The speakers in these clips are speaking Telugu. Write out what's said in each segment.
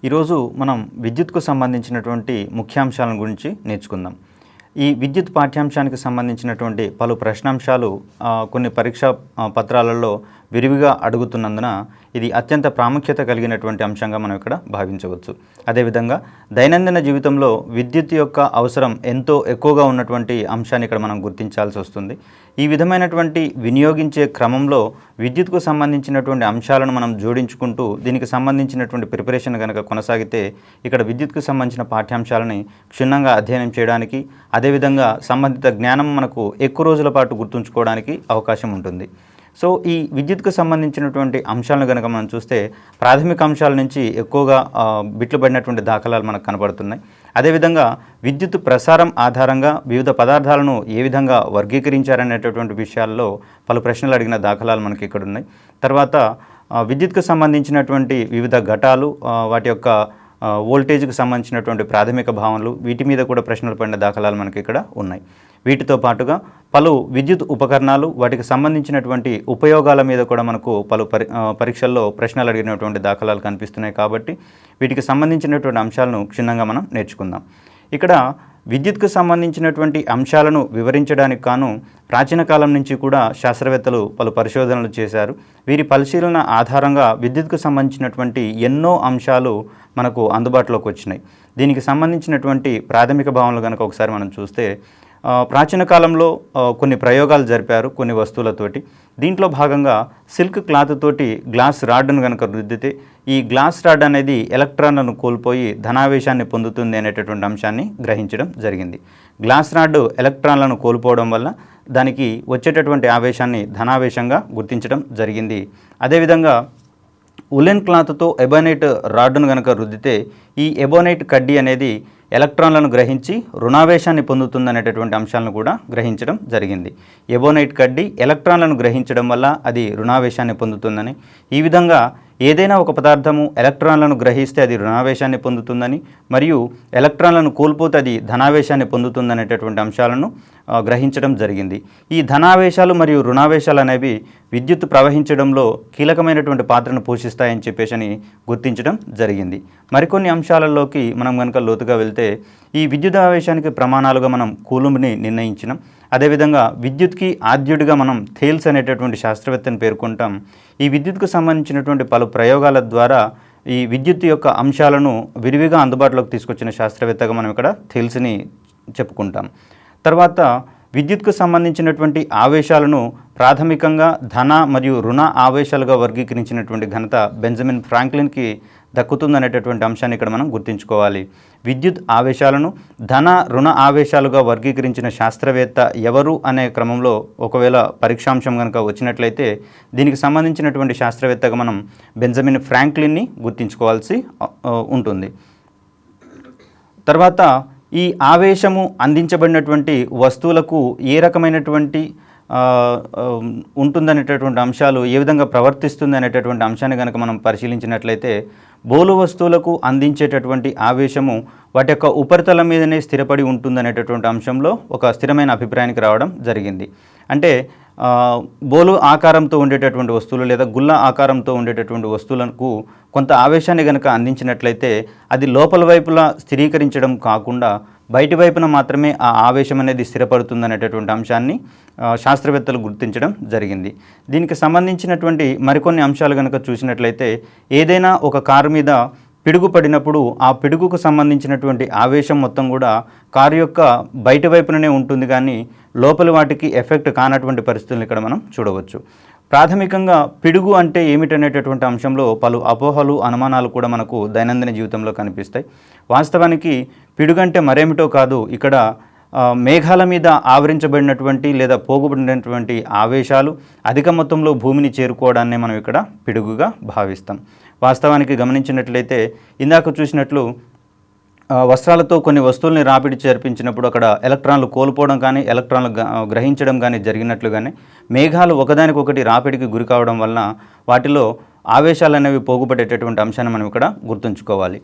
ఈరోజు మనం విద్యుత్కు సంబంధించినటువంటి ముఖ్యాంశాలను గురించి నేర్చుకుందాం. ఈ విద్యుత్ పాఠ్యాంశానికి సంబంధించినటువంటి పలు ప్రశ్నాంశాలు కొన్ని పరీక్షా పత్రాలలో విరివిగా అడుగుతున్నందున ఇది అత్యంత ప్రాముఖ్యత కలిగినటువంటి అంశంగా మనం ఇక్కడ భావించవచ్చు. అదేవిధంగా దైనందిన జీవితంలో విద్యుత్ యొక్క అవసరం ఎంతో ఎక్కువగా ఉన్నటువంటి అంశాన్ని ఇక్కడ మనం గుర్తించాల్సి వస్తుంది. ఈ విధమైనటువంటి వినియోగించే క్రమంలో విద్యుత్కు సంబంధించినటువంటి అంశాలను మనం జోడించుకుంటూ దీనికి సంబంధించినటువంటి ప్రిపరేషన్ కనుక కొనసాగితే ఇక్కడ విద్యుత్కు సంబంధించిన పాఠ్యాంశాలని క్షుణ్ణంగా అధ్యయనం చేయడానికి, అదేవిధంగా సంబంధిత జ్ఞానం మనకు ఎక్కువ రోజుల పాటు గుర్తుంచుకోవడానికి అవకాశం ఉంటుంది. సో ఈ విద్యుత్కు సంబంధించినటువంటి అంశాలను కనుక మనం చూస్తే ప్రాథమిక అంశాల నుంచి ఎక్కువగా బిట్లు పడినటువంటి దాఖలాలు మనకు కనబడుతున్నాయి. అదేవిధంగా విద్యుత్ ప్రసారం ఆధారంగా వివిధ పదార్థాలను ఏ విధంగా వర్గీకరించారనేటటువంటి విషయాల్లో పలు ప్రశ్నలు అడిగిన దాఖలాలు మనకి ఇక్కడ ఉన్నాయి. తర్వాత విద్యుత్కు సంబంధించినటువంటి వివిధ ఘటాలు, వాటి యొక్క వోల్టేజ్కి సంబంధించినటువంటి ప్రాథమిక భావనలు, వీటి మీద కూడా ప్రశ్నలు పడిన దాఖలాలు మనకి ఇక్కడ ఉన్నాయి. వీటితో పాటుగా పలు విద్యుత్ ఉపకరణాలు, వాటికి సంబంధించినటువంటి ఉపయోగాల మీద కూడా మనకు పలు పరీక్షల్లో ప్రశ్నలు అడిగినటువంటి దాఖలాలు కనిపిస్తున్నాయి. కాబట్టి వీటికి సంబంధించినటువంటి అంశాలను క్షుణ్ణంగా మనం నేర్చుకుందాం. ఇక్కడ విద్యుత్కు సంబంధించినటువంటి అంశాలను వివరించడానికి కాను ప్రాచీన కాలం నుంచి కూడా శాస్త్రవేత్తలు పలు పరిశోధనలు చేశారు. వీరి పరిశీలన ఆధారంగా విద్యుత్కు సంబంధించినటువంటి ఎన్నో అంశాలు మనకు అందుబాటులోకి వచ్చినాయి. దీనికి సంబంధించినటువంటి ప్రాథమిక భావనలు కనుక ఒకసారి మనం చూస్తే ప్రాచీన కాలంలో కొన్ని ప్రయోగాలు జరిపారు కొన్ని వస్తువులతోటి. దీంట్లో భాగంగా సిల్క్ క్లాత్ తోటి గ్లాస్ రాడ్ను కనుక రుద్దితే ఈ గ్లాస్ రాడ్ అనేది ఎలక్ట్రాన్లను కోల్పోయి ధనావేశాన్ని పొందుతుంది అనేటటువంటి అంశాన్ని గ్రహించడం జరిగింది. గ్లాస్ రాడ్ ఎలక్ట్రాన్లను కోల్పోవడం వల్ల దానికి వచ్చేటటువంటి ఆవేశాన్ని ధనావేశంగా గుర్తించడం జరిగింది. అదేవిధంగా ఉలెన్ క్లాత్తో ఎబోనైట్ రాడ్ను కనుక రుద్దితే ఈ ఎబోనైట్ కడ్డీ అనేది ఎలక్ట్రాన్లను గ్రహించి రుణావేశాన్ని పొందుతుందనేటటువంటి అంశాలను కూడా గ్రహించడం జరిగింది. ఎబోనైట్ కడ్డీ ఎలక్ట్రాన్లను గ్రహించడం వల్ల అది రుణావేశాన్ని పొందుతుందని, ఈ విధంగా ఏదైనా ఒక పదార్థము ఎలక్ట్రాన్లను గ్రహిస్తే అది రుణావేశాన్ని పొందుతుందని, మరియు ఎలక్ట్రాన్లను కోల్పోతే అది ధనావేశాన్ని పొందుతుందనేటటువంటి అంశాలను గ్రహించడం జరిగింది. ఈ ధనావేశాలు మరియు రుణావేశాలు అనేవి విద్యుత్ ప్రవహించడంలో కీలకమైనటువంటి పాత్రను పోషిస్తాయని చెప్పేసి గుర్తించడం జరిగింది. మరికొన్ని అంశాలలోకి మనం కనుక లోతుగా వెళ్తే ఈ విద్యుదావేశానికి ప్రమాణాలుగా మనం కూలుంబ్ని నిర్ణయించినాం. అదేవిధంగా విద్యుత్కి ఆద్యుడిగా మనం థేల్స్ అనేటటువంటి శాస్త్రవేత్తని పేర్కొంటాం. ఈ విద్యుత్కు సంబంధించినటువంటి పలు ప్రయోగాల ద్వారా ఈ విద్యుత్ యొక్క అంశాలను విరివిగా అందుబాటులోకి తీసుకొచ్చిన శాస్త్రవేత్తగా మనం ఇక్కడ థేల్స్ని చెప్పుకుంటాం. తర్వాత విద్యుత్కు సంబంధించినటువంటి ఆవేశాలను ప్రాథమికంగా ధన మరియు రుణ ఆవేశాలుగా వర్గీకరించినటువంటి ఘనత బెంజమిన్ ఫ్రాంక్లిన్కి దక్కుతుందనేటటువంటి అంశాన్ని ఇక్కడ మనం గుర్తుంచుకోవాలి. విద్యుత్ ఆవేశాలను ధన రుణ ఆవేశాలుగా వర్గీకరించిన శాస్త్రవేత్త ఎవరు అనే క్రమంలో ఒకవేళ పరీక్షాంశం కనుక వచ్చినట్లయితే దీనికి సంబంధించినటువంటి శాస్త్రవేత్తగా మనం బెంజమిన్ ఫ్రాంక్లిన్ని గుర్తుంచుకోవాల్సి ఉంటుంది. తర్వాత ఈ ఆవేశము అందించబడినటువంటి వస్తువులకు ఏ రకమైనటువంటి ఉంటుందనేటటువంటి అంశాలు, ఏ విధంగా ప్రవర్తిస్తుంది అనేటటువంటి అంశాన్ని కనుక మనం పరిశీలించినట్లయితే బోలు వస్తువులకు అందించేటటువంటి ఆవేశము వాటి యొక్క ఉపరితలం మీదనే స్థిరపడి ఉంటుందనేటటువంటి అంశంలో ఒక స్థిరమైన అభిప్రాయానికి రావడం జరిగింది. అంటే బోలు ఆకారంతో ఉండేటటువంటి వస్తువులు లేదా గుల్ల ఆకారంతో ఉండేటటువంటి వస్తువులకు కొంత ఆవేశాన్ని కనుక అందించినట్లయితే అది లోపల వైపులా స్థిరీకరించడం కాకుండా బయటి వైపున మాత్రమే ఆ ఆవేశం అనేది స్థిరపడుతుందనేటటువంటి అంశాన్ని శాస్త్రవేత్తలు గుర్తించడం జరిగింది. దీనికి సంబంధించినటువంటి మరికొన్ని అంశాలు కనుక చూసినట్లయితే ఏదైనా ఒక కారు మీద పిడుగు పడినప్పుడు ఆ పిడుగుకు సంబంధించినటువంటి ఆవేశం మొత్తం కూడా కారు యొక్క బయటి వైపుననే ఉంటుంది, కానీ లోపలి వాటికి ఎఫెక్ట్ కానటువంటి పరిస్థితులను ఇక్కడ మనం చూడవచ్చు. ప్రాథమికంగా పిడుగు అంటే ఏమిటనేటటువంటి అంశంలో పలు అపోహలు, అనుమానాలు కూడా మనకు దైనందిన జీవితంలో కనిపిస్తాయి. వాస్తవానికి పిడుగు అంటే మరేమిటో కాదు, ఇక్కడ మేఘాల మీద ఆవరించబడినటువంటి లేదా పోగుబడినటువంటి ఆవేశాలు అధిక మొత్తంలో భూమిని చేరుకోవడాన్ని మనం ఇక్కడ పిడుగుగా భావిస్తాం. వాస్తవానికి గమనించినట్లయితే ఇందాక చూసినట్లు వస్త్రాలతో కొన్ని వస్తువుల్ని రాపిడి చేర్పించినప్పుడు అక్కడ ఎలక్ట్రాన్లు కోల్పోవడం కానీ ఎలక్ట్రాన్లు గ్రహించడం కానీ జరిగినట్లుగానే మేఘాలు ఒకదానికొకటి రాపిడికి గురి కావడం వలన వాటిలో ఆవేశాలు అనేవి పోగుపడేటటువంటి అంశాన్ని మనం ఇక్కడ గుర్తుంచుకోవాలి.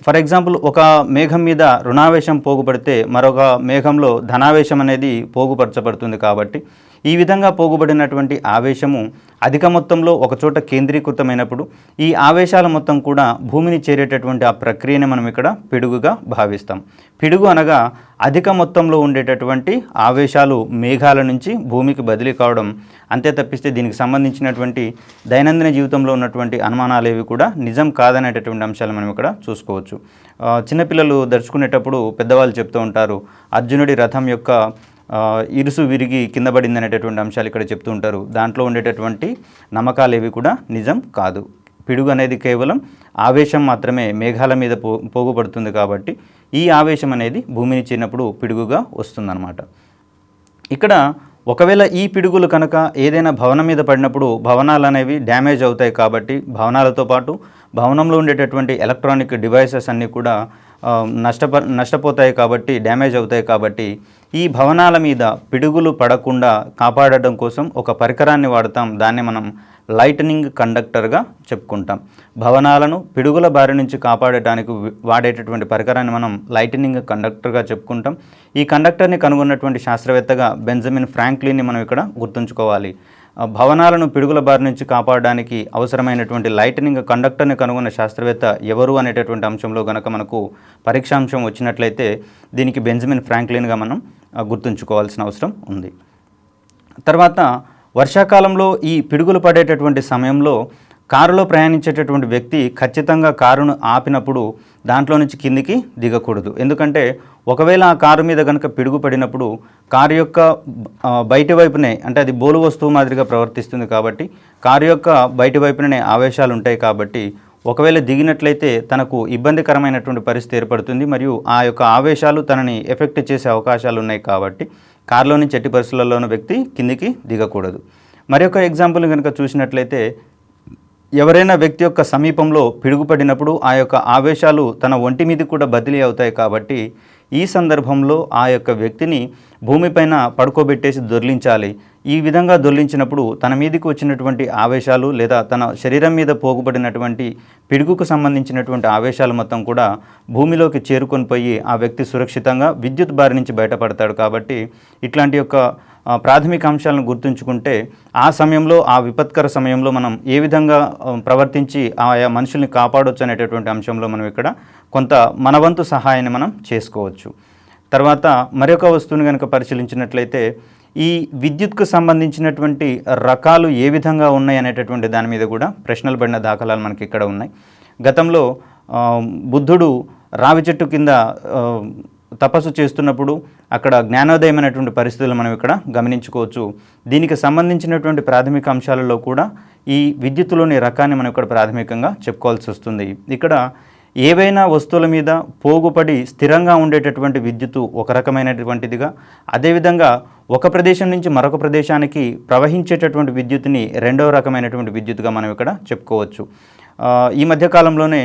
ఫర్ ఎగ్జాంపుల్ ఒక మేఘం మీద రుణావేశం పోగుపడితే మరొక మేఘంలో ధనావేశం అనేది పోగుపరచబడుతుంది. కాబట్టి ఈ విధంగా పోగుబడినటువంటి ఆవేశము అధిక మొత్తంలో ఒకచోట కేంద్రీకృతమైనప్పుడు ఈ ఆవేశాల మొత్తం కూడా భూమిని చేరేటటువంటి ఆ ప్రక్రియని మనం ఇక్కడ పిడుగుగా భావిస్తాం. పిడుగు అనగా అధిక మొత్తంలో ఉండేటటువంటి ఆవేశాలు మేఘాల నుంచి భూమికి బదిలీ కావడం. అంతే తప్పిస్తే దీనికి సంబంధించినటువంటి దైనందిన జీవితంలో ఉన్నటువంటి అనుమానాలు ఏవి కూడా నిజం కాదనేటటువంటి అంశాలు మనం ఇక్కడ చూసుకోవచ్చు. చిన్నపిల్లలు దర్శకునేటప్పుడు పెద్దవాళ్ళు చెప్తూ ఉంటారు, అర్జునుడి రథం యొక్క ఇరుసు విరిగి కింద పడింది అనేటటువంటి అంశాలు ఇక్కడ చెప్తూ ఉంటారు. దాంట్లో ఉండేటటువంటి నమ్మకాలు ఏవి కూడా నిజం కాదు. పిడుగు అనేది కేవలం ఆవేశం మాత్రమే, మేఘాల మీద పోగుపడుతుంది. కాబట్టి ఈ ఆవేశం అనేది భూమిని చేరినప్పుడు పిడుగుగా వస్తుందన్నమాట. ఇక్కడ ఒకవేళ ఈ పిడుగులు కనుక ఏదైనా భవనం మీద పడినప్పుడు భవనాలు అనేవి డ్యామేజ్ అవుతాయి. కాబట్టి భవనాలతో పాటు భవనంలో ఉండేటటువంటి ఎలక్ట్రానిక్ డివైసెస్ అన్నీ కూడా నష్టపోతాయి, కాబట్టి డ్యామేజ్ అవుతాయి. కాబట్టి ఈ భవనాల మీద పిడుగులు పడకుండా కాపాడడం కోసం ఒక పరికరాన్ని వాడతాం. దాన్ని మనం లైటనింగ్ కండక్టర్గా చెప్పుకుంటాం. భవనాలను పిడుగుల బారి నుంచి కాపాడటానికి వాడేటటువంటి పరికరాన్ని మనం లైటనింగ్ కండక్టర్గా చెప్పుకుంటాం. ఈ కండక్టర్ని కనుగొన్నటువంటి శాస్త్రవేత్తగా బెంజమిన్ ఫ్రాంక్లిన్ని మనం ఇక్కడ గుర్తుంచుకోవాలి. భవనాలను పిడుగుల బారి నుంచి కాపాడడానికి అవసరమైనటువంటి లైటనింగ్ కండక్టర్ని కనుగొన్న శాస్త్రవేత్త ఎవరు అనేటటువంటి అంశంలో గనక మనకు పరీక్షాంశం వచ్చినట్లయితే దీనికి బెంజమిన్ ఫ్రాంక్లిన్గా మనం గుర్తుంచుకోవాల్సిన అవసరం ఉంది. తర్వాత వర్షాకాలంలో ఈ పిడుగులు పడేటటువంటి సమయంలో కారులో ప్రయాణించేటటువంటి వ్యక్తి ఖచ్చితంగా కారును ఆపినప్పుడు దాంట్లో నుంచి కిందికి దిగకూడదు. ఎందుకంటే ఒకవేళ ఆ కారు మీద కనుక పిడుగు పడినప్పుడు కారు యొక్క బయటి వైపునే, అంటే అది బోలు వస్తువు మాదిరిగా ప్రవర్తిస్తుంది. కాబట్టి కారు యొక్క బయటి వైపునే ఆవేశాలు ఉంటాయి. కాబట్టి ఒకవేళ దిగినట్లయితే తనకు ఇబ్బందికరమైనటువంటి పరిస్థితి ఏర్పడుతుంది. మరియు ఆ యొక్క ఆవేశాలు తనని ఎఫెక్ట్ చేసే అవకాశాలు ఉన్నాయి. కాబట్టి కారులో నుంచి ఎట్టి పరిస్థితుల్లోనూ వ్యక్తి కిందికి దిగకూడదు. మరొక ఎగ్జాంపుల్ కనుక చూసినట్లయితే ఎవరైనా వ్యక్తి యొక్క సమీపంలో పిడుగుపడినప్పుడు ఆ యొక్క ఆవేశాలు తన ఒంటి మీద కూడా బదిలీ అవుతాయి. కాబట్టి ఈ సందర్భంలో ఆ యొక్క వ్యక్తిని భూమిపైన పడుకోబెట్టేసి దొర్లించాలి. ఈ విధంగా దొర్లించినప్పుడు తన మీదకి వచ్చినటువంటి ఆవేశాలు లేదా తన శరీరం మీద పోగుపడినటువంటి పిడుగుకు సంబంధించినటువంటి ఆవేశాలు మొత్తం కూడా భూమిలోకి చేరుకొని పోయి ఆ వ్యక్తి సురక్షితంగా విద్యుత్ బారి నుంచి బయటపడతాడు. కాబట్టి ఇట్లాంటి యొక్క ప్రాథమిక అంశాలను గుర్తుంచుకుంటే ఆ సమయంలో, ఆ విపత్కర సమయంలో మనం ఏ విధంగా ప్రవర్తించి ఆయా మనుషుల్ని కాపాడవచ్చు అనేటటువంటి అంశంలో మనం ఇక్కడ కొంత మనవంతు సహాయాన్ని మనం చేసుకోవచ్చు. తర్వాత మరొక వస్తువుని కనుక పరిశీలించినట్లయితే ఈ విద్యుత్కు సంబంధించినటువంటి రకాలు ఏ విధంగా ఉన్నాయి అనేటటువంటి దాని మీద కూడా ప్రశ్నలు పడిన దాఖలాలు మనకి ఇక్కడ ఉన్నాయి. గతంలో బుద్ధుడు రావి చెట్టు కింద తపస్సు చేస్తున్నప్పుడు అక్కడ జ్ఞానోదయమైనటువంటి పరిస్థితులు మనం ఇక్కడ గమనించుకోవచ్చు. దీనికి సంబంధించినటువంటి ప్రాథమిక అంశాలలో కూడా ఈ విద్యుత్తులోని రకాన్ని మనం ఇక్కడ ప్రాథమికంగా చెప్పుకోవాల్సి వస్తుంది. ఇక్కడ ఏవైనా వస్తువుల మీద పోగుపడి స్థిరంగా ఉండేటటువంటి విద్యుత్తు ఒక రకమైనటువంటిదిగా, అదేవిధంగా ఒక ప్రదేశం నుంచి మరొక ప్రదేశానికి ప్రవహించేటటువంటి విద్యుత్తుని రెండవ రకమైనటువంటి విద్యుత్తుగా మనం ఇక్కడ చెప్పుకోవచ్చు. ఈ మధ్యకాలంలోనే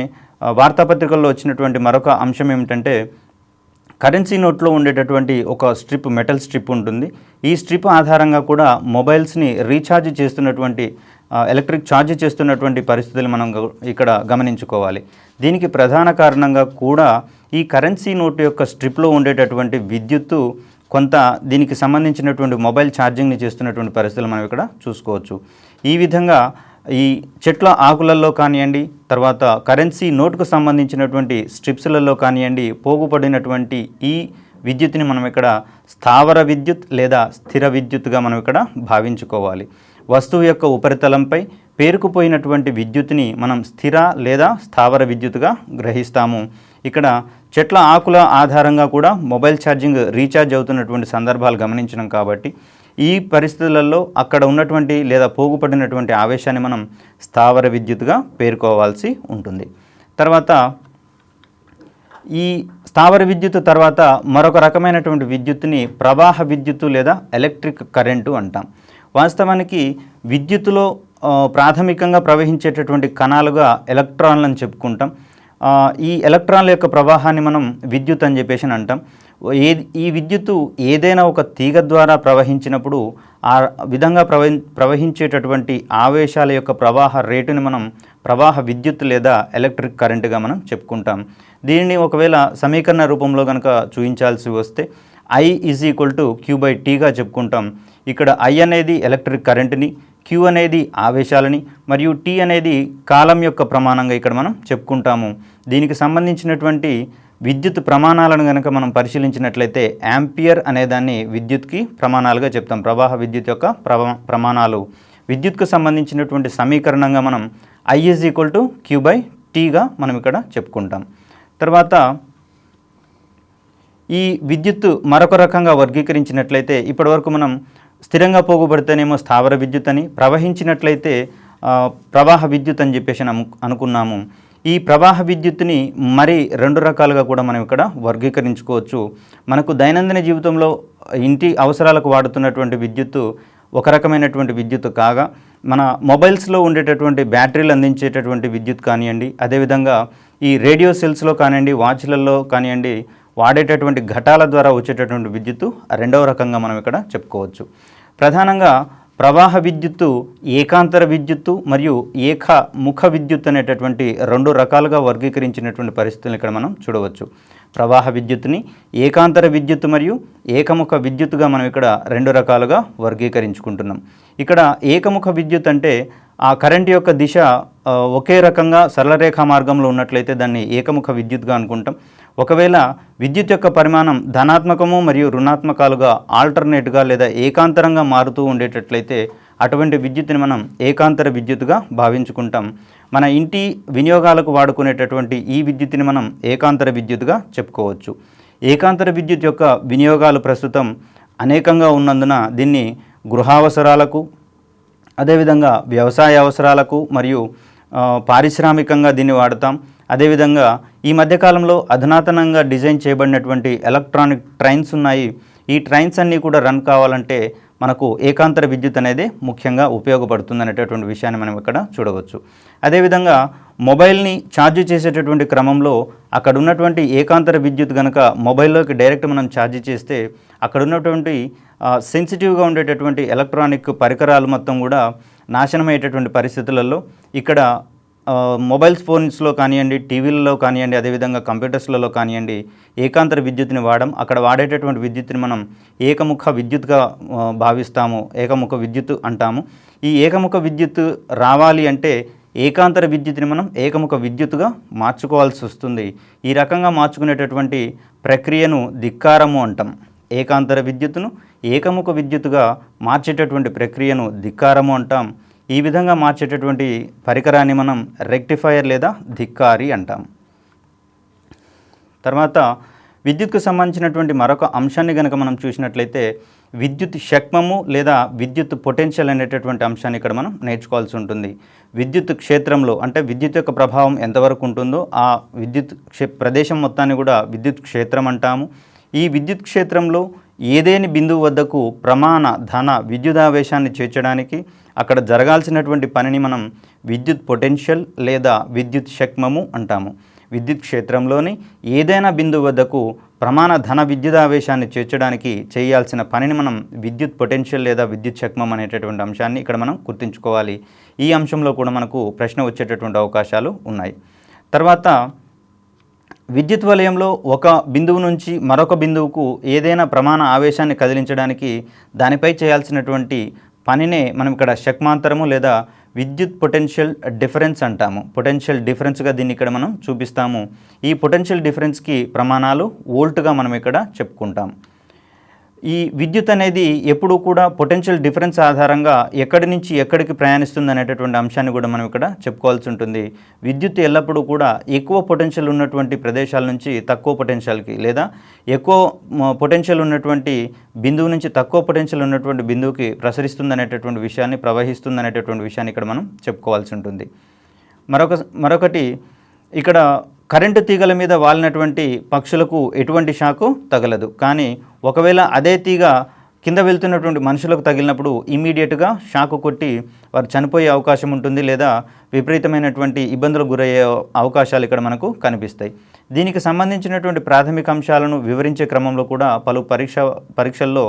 వార్తాపత్రికల్లో వచ్చినటువంటి మరొక అంశం ఏమిటంటే కరెన్సీ నోట్లో ఉండేటటువంటి ఒక స్ట్రిప్, మెటల్ స్ట్రిప్ ఉంటుంది. ఈ స్ట్రిప్ ఆధారంగా కూడా మొబైల్స్ని రీఛార్జ్ చేస్తున్నటువంటి, ఎలక్ట్రిక్ ఛార్జ్ చేస్తున్నటువంటి పరిస్థితులు మనం ఇక్కడ గమనించుకోవాలి. దీనికి ప్రధాన కారణంగా కూడా ఈ కరెన్సీ నోట్ యొక్క స్ట్రిప్లో ఉండేటటువంటి విద్యుత్తు కొంత దీనికి సంబంధించినటువంటి మొబైల్ ఛార్జింగ్ని చేస్తున్నటువంటి పరిస్థితులు మనం ఇక్కడ చూసుకోవచ్చు. ఈ విధంగా ఈ చెట్ల ఆకులలో కానివ్వండి, తర్వాత కరెన్సీ నోటుకు సంబంధించినటువంటి స్ట్రిప్స్లలో కానివ్వండి, పోగుపడినటువంటి ఈ విద్యుత్తుని మనం ఇక్కడ స్థావర విద్యుత్ లేదా స్థిర విద్యుత్తుగా మనం ఇక్కడ భావించుకోవాలి. వస్తువు యొక్క ఉపరితలంపై పేరుకుపోయినటువంటి విద్యుత్తుని మనం స్థిర లేదా స్థావర విద్యుత్తుగా గ్రహిస్తాము. ఇక్కడ చెట్ల ఆకుల ఆధారంగా కూడా మొబైల్ ఛార్జింగ్ రీఛార్జ్ అవుతున్నటువంటి సందర్భాలు గమనించినాం. కాబట్టి ఈ పరిస్థితులలో అక్కడ ఉన్నటువంటి లేదా పోగుపడినటువంటి ఆవేశాన్ని మనం స్థావర విద్యుత్తుగా పేర్కోవాల్సి ఉంటుంది. తర్వాత ఈ స్థావర విద్యుత్తు తర్వాత మరొక రకమైనటువంటి విద్యుత్తుని ప్రవాహ విద్యుత్తు లేదా ఎలక్ట్రిక్ కరెంటు అంటాం. వాస్తవానికి విద్యుత్తులో ప్రాథమికంగా ప్రవహించేటటువంటి కణాలుగా ఎలక్ట్రాన్లను చెప్పుకుంటాం. ఈ ఎలక్ట్రాన్ల యొక్క ప్రవాహాన్ని మనం విద్యుత్ అని చెప్పేసి అంటాం. ఈ విద్యుత్తు ఏదైనా ఒక తీగ ద్వారా ప్రవహించినప్పుడు ఆ విధంగా ప్రవహించేటటువంటి ఆవేశాల యొక్క ప్రవాహ రేటుని మనం ప్రవాహ విద్యుత్ లేదా ఎలక్ట్రిక్ కరెంటుగా మనం చెప్పుకుంటాం. దీనిని ఒకవేళ సమీకరణ రూపంలో కనుక చూపించాల్సి వస్తే I = Q/Tగా చెప్పుకుంటాం. ఇక్కడ I అనేది ఎలక్ట్రిక్ కరెంటుని, Q అనేది ఆవేశాలని మరియు T అనేది కాలం యొక్క ప్రమాణంగా ఇక్కడ మనం చెప్పుకుంటాము. దీనికి సంబంధించినటువంటి విద్యుత్ ప్రమాణాలను కనుక మనం పరిశీలించినట్లయితే యాంపియర్ అనేదాన్ని విద్యుత్కి ప్రమాణాలుగా చెప్తాం. ప్రవాహ విద్యుత్ యొక్క ప్రమాణాలు విద్యుత్కు సంబంధించినటువంటి సమీకరణంగా మనం I = Q/Tగా మనం ఇక్కడ చెప్పుకుంటాం. తర్వాత ఈ విద్యుత్ మరొక రకంగా వర్గీకరించినట్లయితే ఇప్పటివరకు మనం స్థిరంగా పోగుబడితేనేమో స్థావర విద్యుత్ అని, ప్రవహించినట్లయితే ప్రవాహ విద్యుత్ అని చెప్పేసి అనుకున్నాము. ఈ ప్రవాహ విద్యుత్తుని మరి 2 రకాలుగా కూడా మనం ఇక్కడ వర్గీకరించుకోవచ్చు. మనకు దైనందిన జీవితంలో ఇంటి అవసరాలకు వాడుతున్నటువంటి విద్యుత్తు ఒక రకమైనటువంటి విద్యుత్ కాగా, మన మొబైల్స్లో ఉండేటటువంటి బ్యాటరీలు అందించేటటువంటి విద్యుత్ కానివ్వండి, అదేవిధంగా ఈ రేడియో సెల్స్లో కానివ్వండి, వాచ్లలో కానివ్వండి వాడేటటువంటి ఘటాల ద్వారా వచ్చేటటువంటి విద్యుత్తు రెండవ రకంగా మనం ఇక్కడ చెప్పుకోవచ్చు. ప్రధానంగా ప్రవాహ విద్యుత్తు ఏకాంతర విద్యుత్తు మరియు ఏకముఖ విద్యుత్ అనేటటువంటి 2 రకాలుగా వర్గీకరించినటువంటి పరిస్థితులను ఇక్కడ మనం చూడవచ్చు. ప్రవాహ విద్యుత్తుని ఏకాంతర విద్యుత్ మరియు ఏకముఖ విద్యుత్తుగా మనం ఇక్కడ 2 రకాలుగా వర్గీకరించుకుంటున్నాం. ఇక్కడ ఏకముఖ విద్యుత్ అంటే ఆ కరెంట్ యొక్క దిశ ఒకే రకంగా సరళరేఖా మార్గంలో ఉన్నట్లయితే దాన్ని ఏకముఖ విద్యుత్గా అనుకుంటాం. ఒకవేళ విద్యుత్ యొక్క పరిమాణం ధనాత్మకము మరియు రుణాత్మకాలుగా ఆల్టర్నేట్గా లేదా ఏకాంతరంగా మారుతూ ఉండేటట్లయితే అటువంటి విద్యుత్తుని మనం ఏకాంతర విద్యుత్తుగా భావించుకుంటాం. మన ఇంటి వినియోగాలకు వాడుకునేటటువంటి ఈ విద్యుత్తుని మనం ఏకాంతర విద్యుత్తుగా చెప్పుకోవచ్చు. ఏకాంతర విద్యుత్ యొక్క వినియోగాలు ప్రస్తుతం అనేకంగా ఉన్నందున దీన్ని గృహావసరాలకు, అదేవిధంగా వ్యవసాయ అవసరాలకు మరియు పారిశ్రామికంగా దీన్ని వాడతాం. అదేవిధంగా ఈ మధ్యకాలంలో అధునాతనంగా డిజైన్ చేయబడినటువంటి ఎలక్ట్రానిక్ ట్రైన్స్ ఉన్నాయి. ఈ ట్రైన్స్ అన్నీ కూడా రన్ కావాలంటే మనకు ఏకాంతర విద్యుత్ అనేది ముఖ్యంగా ఉపయోగపడుతుంది అనేటటువంటి విషయాన్ని మనం ఇక్కడ చూడవచ్చు. అదేవిధంగా మొబైల్ని ఛార్జ్ చేసేటటువంటి క్రమంలో అక్కడ ఉన్నటువంటి ఏకాంతర విద్యుత్ కనుక మొబైల్లోకి డైరెక్ట్ మనం ఛార్జ్ చేస్తే అక్కడ ఉన్నటువంటి సెన్సిటివ్గా ఉండేటటువంటి ఎలక్ట్రానిక్ పరికరాలు మొత్తం కూడా నాశనమయ్యేటటువంటి పరిస్థితులలో ఇక్కడ మొబైల్ ఫోన్స్లో కానివ్వండి, టీవీలలో కానివ్వండి, అదేవిధంగా కంప్యూటర్స్లలో కానివ్వండి ఏకాంతర విద్యుత్ని అక్కడ వాడేటటువంటి విద్యుత్ని మనం ఏకముఖ విద్యుత్గా భావిస్తాము, ఏకముఖ విద్యుత్ అంటాము. ఈ ఏకముఖ విద్యుత్ రావాలి అంటే ఏకాంతర విద్యుత్ని మనం ఏకముఖ విద్యుత్తుగా మార్చుకోవాల్సి వస్తుంది. ఈ రకంగా మార్చుకునేటటువంటి ప్రక్రియను ధిక్కారము అంటాం. ఏకాంతర విద్యుత్తును ఏకముఖ విద్యుత్తుగా మార్చేటటువంటి ప్రక్రియను ధిక్కారము అంటాం. ఈ విధంగా మార్చేటటువంటి పరికరాన్ని మనం రెక్టిఫైయర్ లేదా ధిక్కారి అంటాం. తర్వాత విద్యుత్కు సంబంధించినటువంటి మరొక అంశాన్ని కనుక మనం చూసినట్లయితే విద్యుత్ శక్మము లేదా విద్యుత్ పొటెన్షియల్ అనేటటువంటి అంశాన్ని ఇక్కడ మనం నేర్చుకోవాల్సి ఉంటుంది. విద్యుత్ క్షేత్రంలో అంటే విద్యుత్ యొక్క ప్రభావం ఎంతవరకు ఉంటుందో ఆ విద్యుత్ ప్రదేశం మొత్తాన్ని కూడా విద్యుత్ క్షేత్రం అంటాము. ఈ విద్యుత్ క్షేత్రంలో ఏదేని బిందువు వద్దకు ప్రమాణ ధన విద్యుదావేశాన్ని చేర్చడానికి అక్కడ జరగాల్సినటువంటి పనిని మనం విద్యుత్ పొటెన్షియల్ లేదా విద్యుత్ శక్మము అంటాము. విద్యుత్ క్షేత్రంలోని ఏదైనా బిందువు వద్దకు ప్రమాణ ధన విద్యుదావేశాన్ని చేర్చడానికి చేయాల్సిన పనిని మనం విద్యుత్ పొటెన్షియల్ లేదా విద్యుత్ శక్మం అనేటటువంటి అంశాన్ని ఇక్కడ మనం గుర్తుంచుకోవాలి. ఈ అంశంలో కూడా మనకు ప్రశ్న వచ్చేటటువంటి అవకాశాలు ఉన్నాయి. తర్వాత విద్యుత్ వలయంలో ఒక బిందువు నుంచి మరొక బిందువుకు ఏదైనా ప్రమాణ ఆవేశాన్ని కదిలించడానికి దానిపై చేయాల్సినటువంటి పనినే మనం ఇక్కడ శక్మాంతరము లేదా విద్యుత్ పొటెన్షియల్ డిఫరెన్స్ అంటాము. పొటెన్షియల్ డిఫరెన్స్గా దీన్ని ఇక్కడ మనం చూపిస్తాము. ఈ పొటెన్షియల్ డిఫరెన్స్కి ప్రమాణాలు వోల్ట్గా మనం ఇక్కడ చెప్పుకుంటాం. ఈ విద్యుత్ అనేది ఎప్పుడూ కూడా పొటెన్షియల్ డిఫరెన్స్ ఆధారంగా ఎక్కడి నుంచి ఎక్కడికి ప్రయాణిస్తుంది అనేటటువంటి అంశాన్ని కూడా మనం ఇక్కడ చెప్పుకోవాల్సి ఉంటుంది. విద్యుత్ ఎల్లప్పుడూ కూడా ఎక్కువ పొటెన్షియల్ ఉన్నటువంటి ప్రదేశాల నుంచి తక్కువ పొటెన్షియల్కి లేదా ఎక్కువ పొటెన్షియల్ ఉన్నటువంటి బిందువు నుంచి తక్కువ పొటెన్షియల్ ఉన్నటువంటి బిందువుకి ప్రసరిస్తుంది అనేటటువంటి విషయాన్ని, ప్రవహిస్తుంది అనేటటువంటి విషయాన్ని ఇక్కడ మనం చెప్పుకోవాల్సి ఉంటుంది. మరొకటి ఇక్కడ కరెంటు తీగల మీద వాలినటువంటి పక్షులకు ఎటువంటి షాకు తగలదు. కానీ ఒకవేళ అదే తీగ కింద వెళ్తున్నటువంటి మనుషులకు తగిలినప్పుడు ఇమ్మీడియట్గా షాకు కొట్టి వారు చనిపోయే అవకాశం ఉంటుంది లేదా విపరీతమైనటువంటి ఇబ్బందులకు గురయ్యే అవకాశాలు ఇక్కడ మనకు కనిపిస్తాయి. దీనికి సంబంధించినటువంటి ప్రాథమిక అంశాలను వివరించే క్రమంలో కూడా పలు పరీక్షల్లో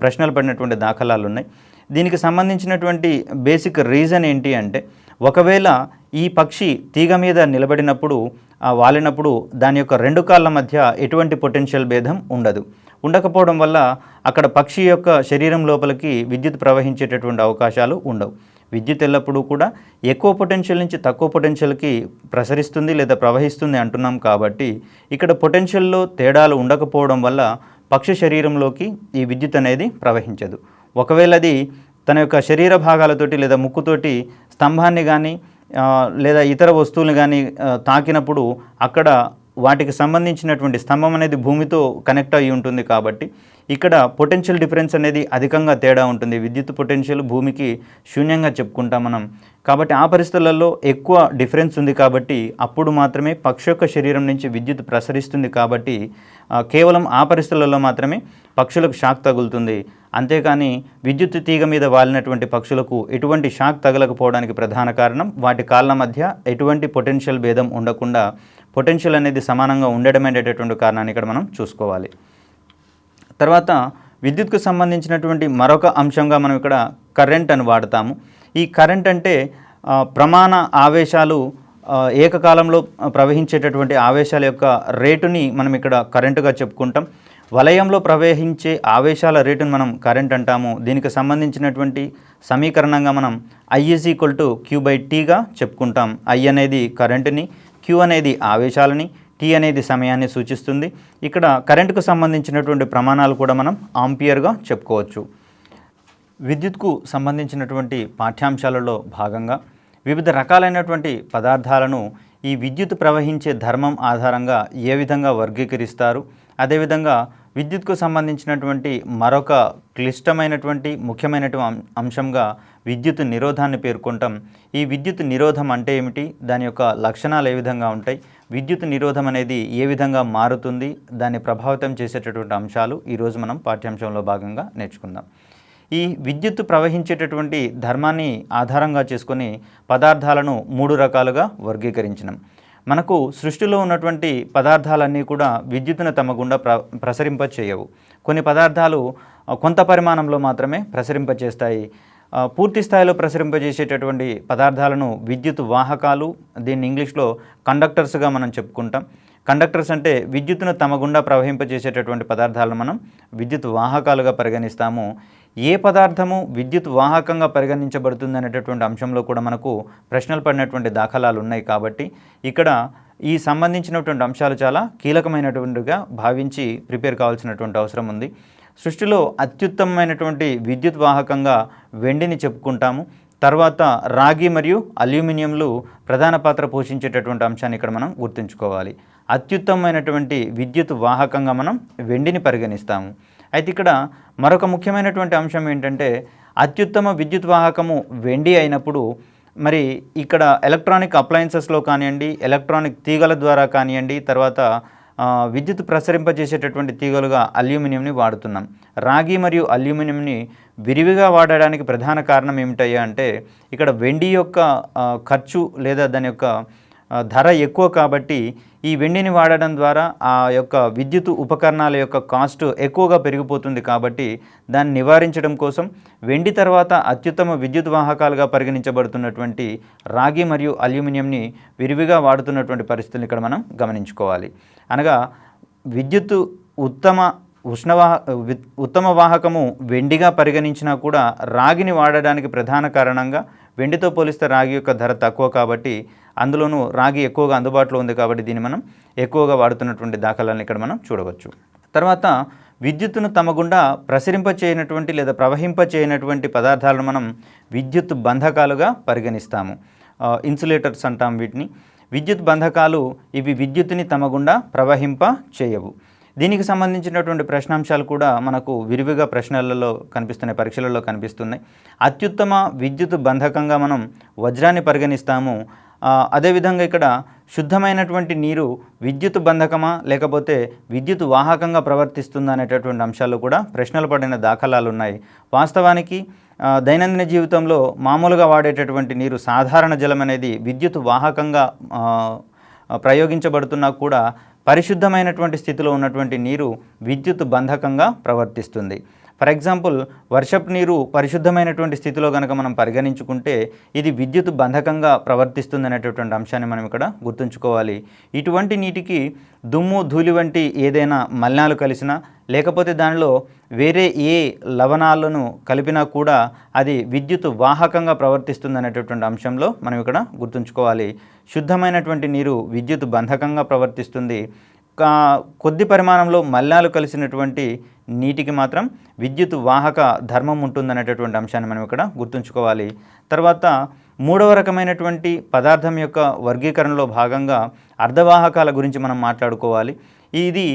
ప్రశ్నలు పడినటువంటి దాఖలాలు ఉన్నాయి. దీనికి సంబంధించినటువంటి బేసిక్ రీజన్ ఏంటి అంటే ఒకవేళ ఈ పక్షి తీగ మీద నిలబడినప్పుడు వాలినప్పుడు దాని యొక్క రెండు కాళ్ళ మధ్య ఎటువంటి పొటెన్షియల్ భేదం ఉండదు. ఉండకపోవడం వల్ల అక్కడ పక్షి యొక్క శరీరం లోపలికి విద్యుత్ ప్రవహించేటటువంటి అవకాశాలు ఉండవు. విద్యుత్ ఎల్లప్పుడూ కూడా ఎక్కువ పొటెన్షియల్ నుంచి తక్కువ పొటెన్షియల్కి ప్రసరిస్తుంది లేదా ప్రవహిస్తుంది అంటున్నాం కాబట్టి ఇక్కడ పొటెన్షియల్లో తేడాలు ఉండకపోవడం వల్ల పక్షి శరీరంలోకి ఈ విద్యుత్ అనేది ప్రవహించదు. ఒకవేళ అది తన యొక్క శరీర భాగాలతోటి లేదా ముక్కుతోటి స్తంభాన్ని కానీ లేదా ఇతర వస్తువులు కానీ తాకినప్పుడు అక్కడ వాటికి సంబంధించినటువంటి స్తంభం అనేది భూమితో కనెక్ట్ అయ్యి ఉంటుంది కాబట్టి ఇక్కడ పొటెన్షియల్ డిఫరెన్స్ అనేది అధికంగా తేడా ఉంటుంది. విద్యుత్ పొటెన్షియల్ భూమికి శూన్యంగా చెప్పుకుంటాం మనం. కాబట్టి ఆ పరిస్థితులలో ఎక్కువ డిఫరెన్స్ ఉంది కాబట్టి అప్పుడు మాత్రమే పక్షి యొక్క శరీరం నుంచి విద్యుత్ ప్రసరిస్తుంది. కాబట్టి కేవలం ఆ పరిస్థితులలో మాత్రమే పక్షులకు షాక్ తగులుతుంది. అంతేకాని విద్యుత్ తీగ మీద వాలినటువంటి పక్షులకు ఎటువంటి షాక్ తగలకపోవడానికి ప్రధాన కారణం వాటి కాళ్ళ మధ్య ఎటువంటి పొటెన్షియల్ భేదం ఉండకుండా పొటెన్షియల్ అనేది సమానంగా ఉండడం అనేటటువంటి కారణాన్ని ఇక్కడ మనం చూసుకోవాలి. తర్వాత విద్యుత్కు సంబంధించినటువంటి మరొక అంశంగా మనం ఇక్కడ కరెంట్ అని వాడతాము. ఈ కరెంట్ అంటే ప్రమాణ ఆవేశాలు ఏకకాలంలో ప్రవహించేటటువంటి ఆవేశాల యొక్క రేటుని మనం ఇక్కడ కరెంటుగా చెప్పుకుంటాం. వలయంలో ప్రవహించే ఆవేశాల రేటును మనం కరెంట్ అంటాము. దీనికి సంబంధించినటువంటి సమీకరణంగా మనం I=Q/Tగా చెప్పుకుంటాం. I అనేది కరెంటుని, Q అనేది ఆవేశాలని, T అనేది సమయాన్ని సూచిస్తుంది. ఇక్కడ కరెంటుకు సంబంధించినటువంటి ప్రమాణాలు కూడా మనం ఆంపియర్గా చెప్పుకోవచ్చు. విద్యుత్కు సంబంధించినటువంటి పాఠ్యాంశాలలో భాగంగా వివిధ రకాలైనటువంటి పదార్థాలను ఈ విద్యుత్ ప్రవహించే ధర్మం ఆధారంగా ఏ విధంగా వర్గీకరిస్తారు, అదేవిధంగా విద్యుత్కు సంబంధించినటువంటి మరొక క్లిష్టమైనటువంటి ముఖ్యమైనటువంటి అంశంగా విద్యుత్ నిరోధాన్ని పేర్కొంటాం. ఈ విద్యుత్ నిరోధం అంటే ఏమిటి, దాని యొక్క లక్షణాలు ఏ విధంగా ఉంటాయి, విద్యుత్ నిరోధం అనేది ఏ విధంగా మారుతుంది, దాన్ని ప్రభావితం చేసేటటువంటి అంశాలు ఈరోజు మనం పాఠ్యాంశంలో భాగంగా నేర్చుకుందాం. ఈ విద్యుత్ ప్రవహించేటటువంటి ధర్మాన్ని ఆధారంగా చేసుకొని పదార్థాలను 3 రకాలుగా వర్గీకరించినాం. మనకు సృష్టిలో ఉన్నటువంటి పదార్థాలన్నీ కూడా విద్యుత్తును తమ గుండా ప్రసరింప చేయవు. కొన్ని పదార్థాలు కొంత పరిమాణంలో మాత్రమే ప్రసరింపచేస్తాయి. పూర్తి స్థాయిలో ప్రసరింపజేసేటటువంటి పదార్థాలను విద్యుత్ వాహకాలు, దీన్ని ఇంగ్లీష్లో కండక్టర్స్గా మనం చెప్పుకుంటాం. కండక్టర్స్ అంటే విద్యుత్తును తమ గుండా ప్రవహింపజేసేటటువంటి పదార్థాలను మనం విద్యుత్ వాహకాలుగా పరిగణిస్తాము. ఏ పదార్థము విద్యుత్ వాహకంగా పరిగణించబడుతుంది అనేటటువంటి అంశంలో కూడా మనకు ప్రశ్నలు పడినటువంటి దాఖలాలు ఉన్నాయి. కాబట్టి ఇక్కడ ఈ సంబంధించినటువంటి అంశాలు చాలా కీలకమైనటువంటిగా భావించి ప్రిపేర్ కావాల్సినటువంటి అవసరం ఉంది. సృష్టిలో అత్యుత్తమమైనటువంటి విద్యుత్ వాహకంగా వెండిని చెప్పుకుంటాము. తర్వాత రాగి మరియు అల్యూమినియంలు ప్రధాన పాత్ర పోషించేటటువంటి అంశాన్ని ఇక్కడ మనం గుర్తుంచుకోవాలి. అత్యుత్తమమైనటువంటి విద్యుత్ వాహకంగా మనం వెండిని పరిగణిస్తాము. అయితే ఇక్కడ మరొక ముఖ్యమైనటువంటి అంశం ఏంటంటే అత్యుత్తమ విద్యుత్ వాహకము వెండి అయినప్పుడు మరి ఇక్కడ ఎలక్ట్రానిక్ అప్లయన్సెస్లో కానివ్వండి, ఎలక్ట్రానిక్ తీగల ద్వారా కానివ్వండి, తర్వాత విద్యుత్ ప్రసరింపజేసేటటువంటి తీగలుగా అల్యూమినియంని వాడుతున్నాం. రాగి మరియు అల్యూమినియంని విరివిగా వాడడానికి ప్రధాన కారణం ఏమిటయ్యా అంటే ఇక్కడ వెండి యొక్క ఖర్చు లేదా దాని యొక్క ధర ఎక్కువ కాబట్టి ఈ వెండిని వాడడం ద్వారా ఆ యొక్క విద్యుత్ ఉపకరణాల యొక్క కాస్ట్ ఎక్కువగా పెరిగిపోతుంది. కాబట్టి దాన్ని నివారించడం కోసం వెండి తర్వాత అత్యుత్తమ విద్యుత్ వాహకాలుగా పరిగణించబడుతున్నటువంటి రాగి మరియు అల్యూమినియంని విరివిగా వాడుతున్నటువంటి పరిస్థితులను ఇక్కడ మనం గమనించుకోవాలి. అనగా విద్యుత్ ఉత్తమ వాహకము వెండిగా పరిగణించినా కూడా రాగిని వాడడానికి ప్రధాన కారణంగా వెండితో పోలిస్తే రాగి యొక్క ధర తక్కువ కాబట్టి అందులోనూ రాగి ఎక్కువగా అందుబాటులో ఉంది కాబట్టి దీన్ని మనం ఎక్కువగా వాడుతున్నటువంటి దాఖలాలను ఇక్కడ మనం చూడవచ్చు. తర్వాత విద్యుత్తును తమ గుండా ప్రసరింపచేయనటువంటి లేదా ప్రవహింపచేయనటువంటి పదార్థాలను మనం విద్యుత్ బంధకాలుగా పరిగణిస్తాము. ఇన్సులేటర్స్ అంటాం వీటిని. విద్యుత్ బంధకాలు ఇవి విద్యుత్తుని తమ గుండా ప్రవహింప చేయవు. దీనికి సంబంధించినటువంటి ప్రశ్నాంశాలు కూడా మనకు విరివిగా ప్రశ్నలలో కనిపిస్తున్నాయి, పరీక్షలలో కనిపిస్తున్నాయి. అత్యుత్తమ విద్యుత్ బంధకంగా మనం వజ్రాన్ని పరిగణిస్తాము. అదేవిధంగా ఇక్కడ శుద్ధమైనటువంటి నీరు విద్యుత్ బంధకమా లేకపోతే విద్యుత్ వాహకంగా ప్రవర్తిస్తుందా అనేటటువంటి అంశాలు కూడా ప్రశ్నలు పడిన దాఖలాలు ఉన్నాయి. వాస్తవానికి దైనందిన జీవితంలో మామూలుగా వాడేటటువంటి నీరు సాధారణ జలం అనేది విద్యుత్ వాహకంగా ప్రయోగించబడుతున్నా కూడా పరిశుద్ధమైనటువంటి స్థితిలో ఉన్నటువంటి నీరు విద్యుత్ బంధకంగా ప్రవర్తిస్తుంది. ఫర్ ఎగ్జాంపుల్ వర్షపు నీరు పరిశుద్ధమైనటువంటి స్థితిలో కనుక మనం పరిగణించుకుంటే ఇది విద్యుత్ బంధకంగా ప్రవర్తిస్తుంది అనేటటువంటి అంశాన్ని మనం ఇక్కడ గుర్తుంచుకోవాలి. ఇటువంటి నీటికి దుమ్ము ధూళి వంటి ఏదైనా మలినాలు కలిసినా లేకపోతే దానిలో వేరే ఏ లవణాలను కలిపినా కూడా అది విద్యుత్ వాహకంగా ప్రవర్తిస్తుంది అనేటటువంటి అంశంలో మనం ఇక్కడ గుర్తుంచుకోవాలి. శుద్ధమైనటువంటి నీరు విద్యుత్ బంధకంగా ప్రవర్తిస్తుంది. కొద్ది పరిమాణంలో మలినాలు కలిసినటువంటి నీటికి మాత్రం విద్యుత్ వాహక ధర్మం ఉంటుందనేటటువంటి అంశాన్ని మనం ఇక్కడ గుర్తుంచుకోవాలి. తర్వాత మూడవ రకమైనటువంటి పదార్థం యొక్క వర్గీకరణలో భాగంగా అర్ధవాహకాల గురించి మనం మాట్లాడుకోవాలి. ఇది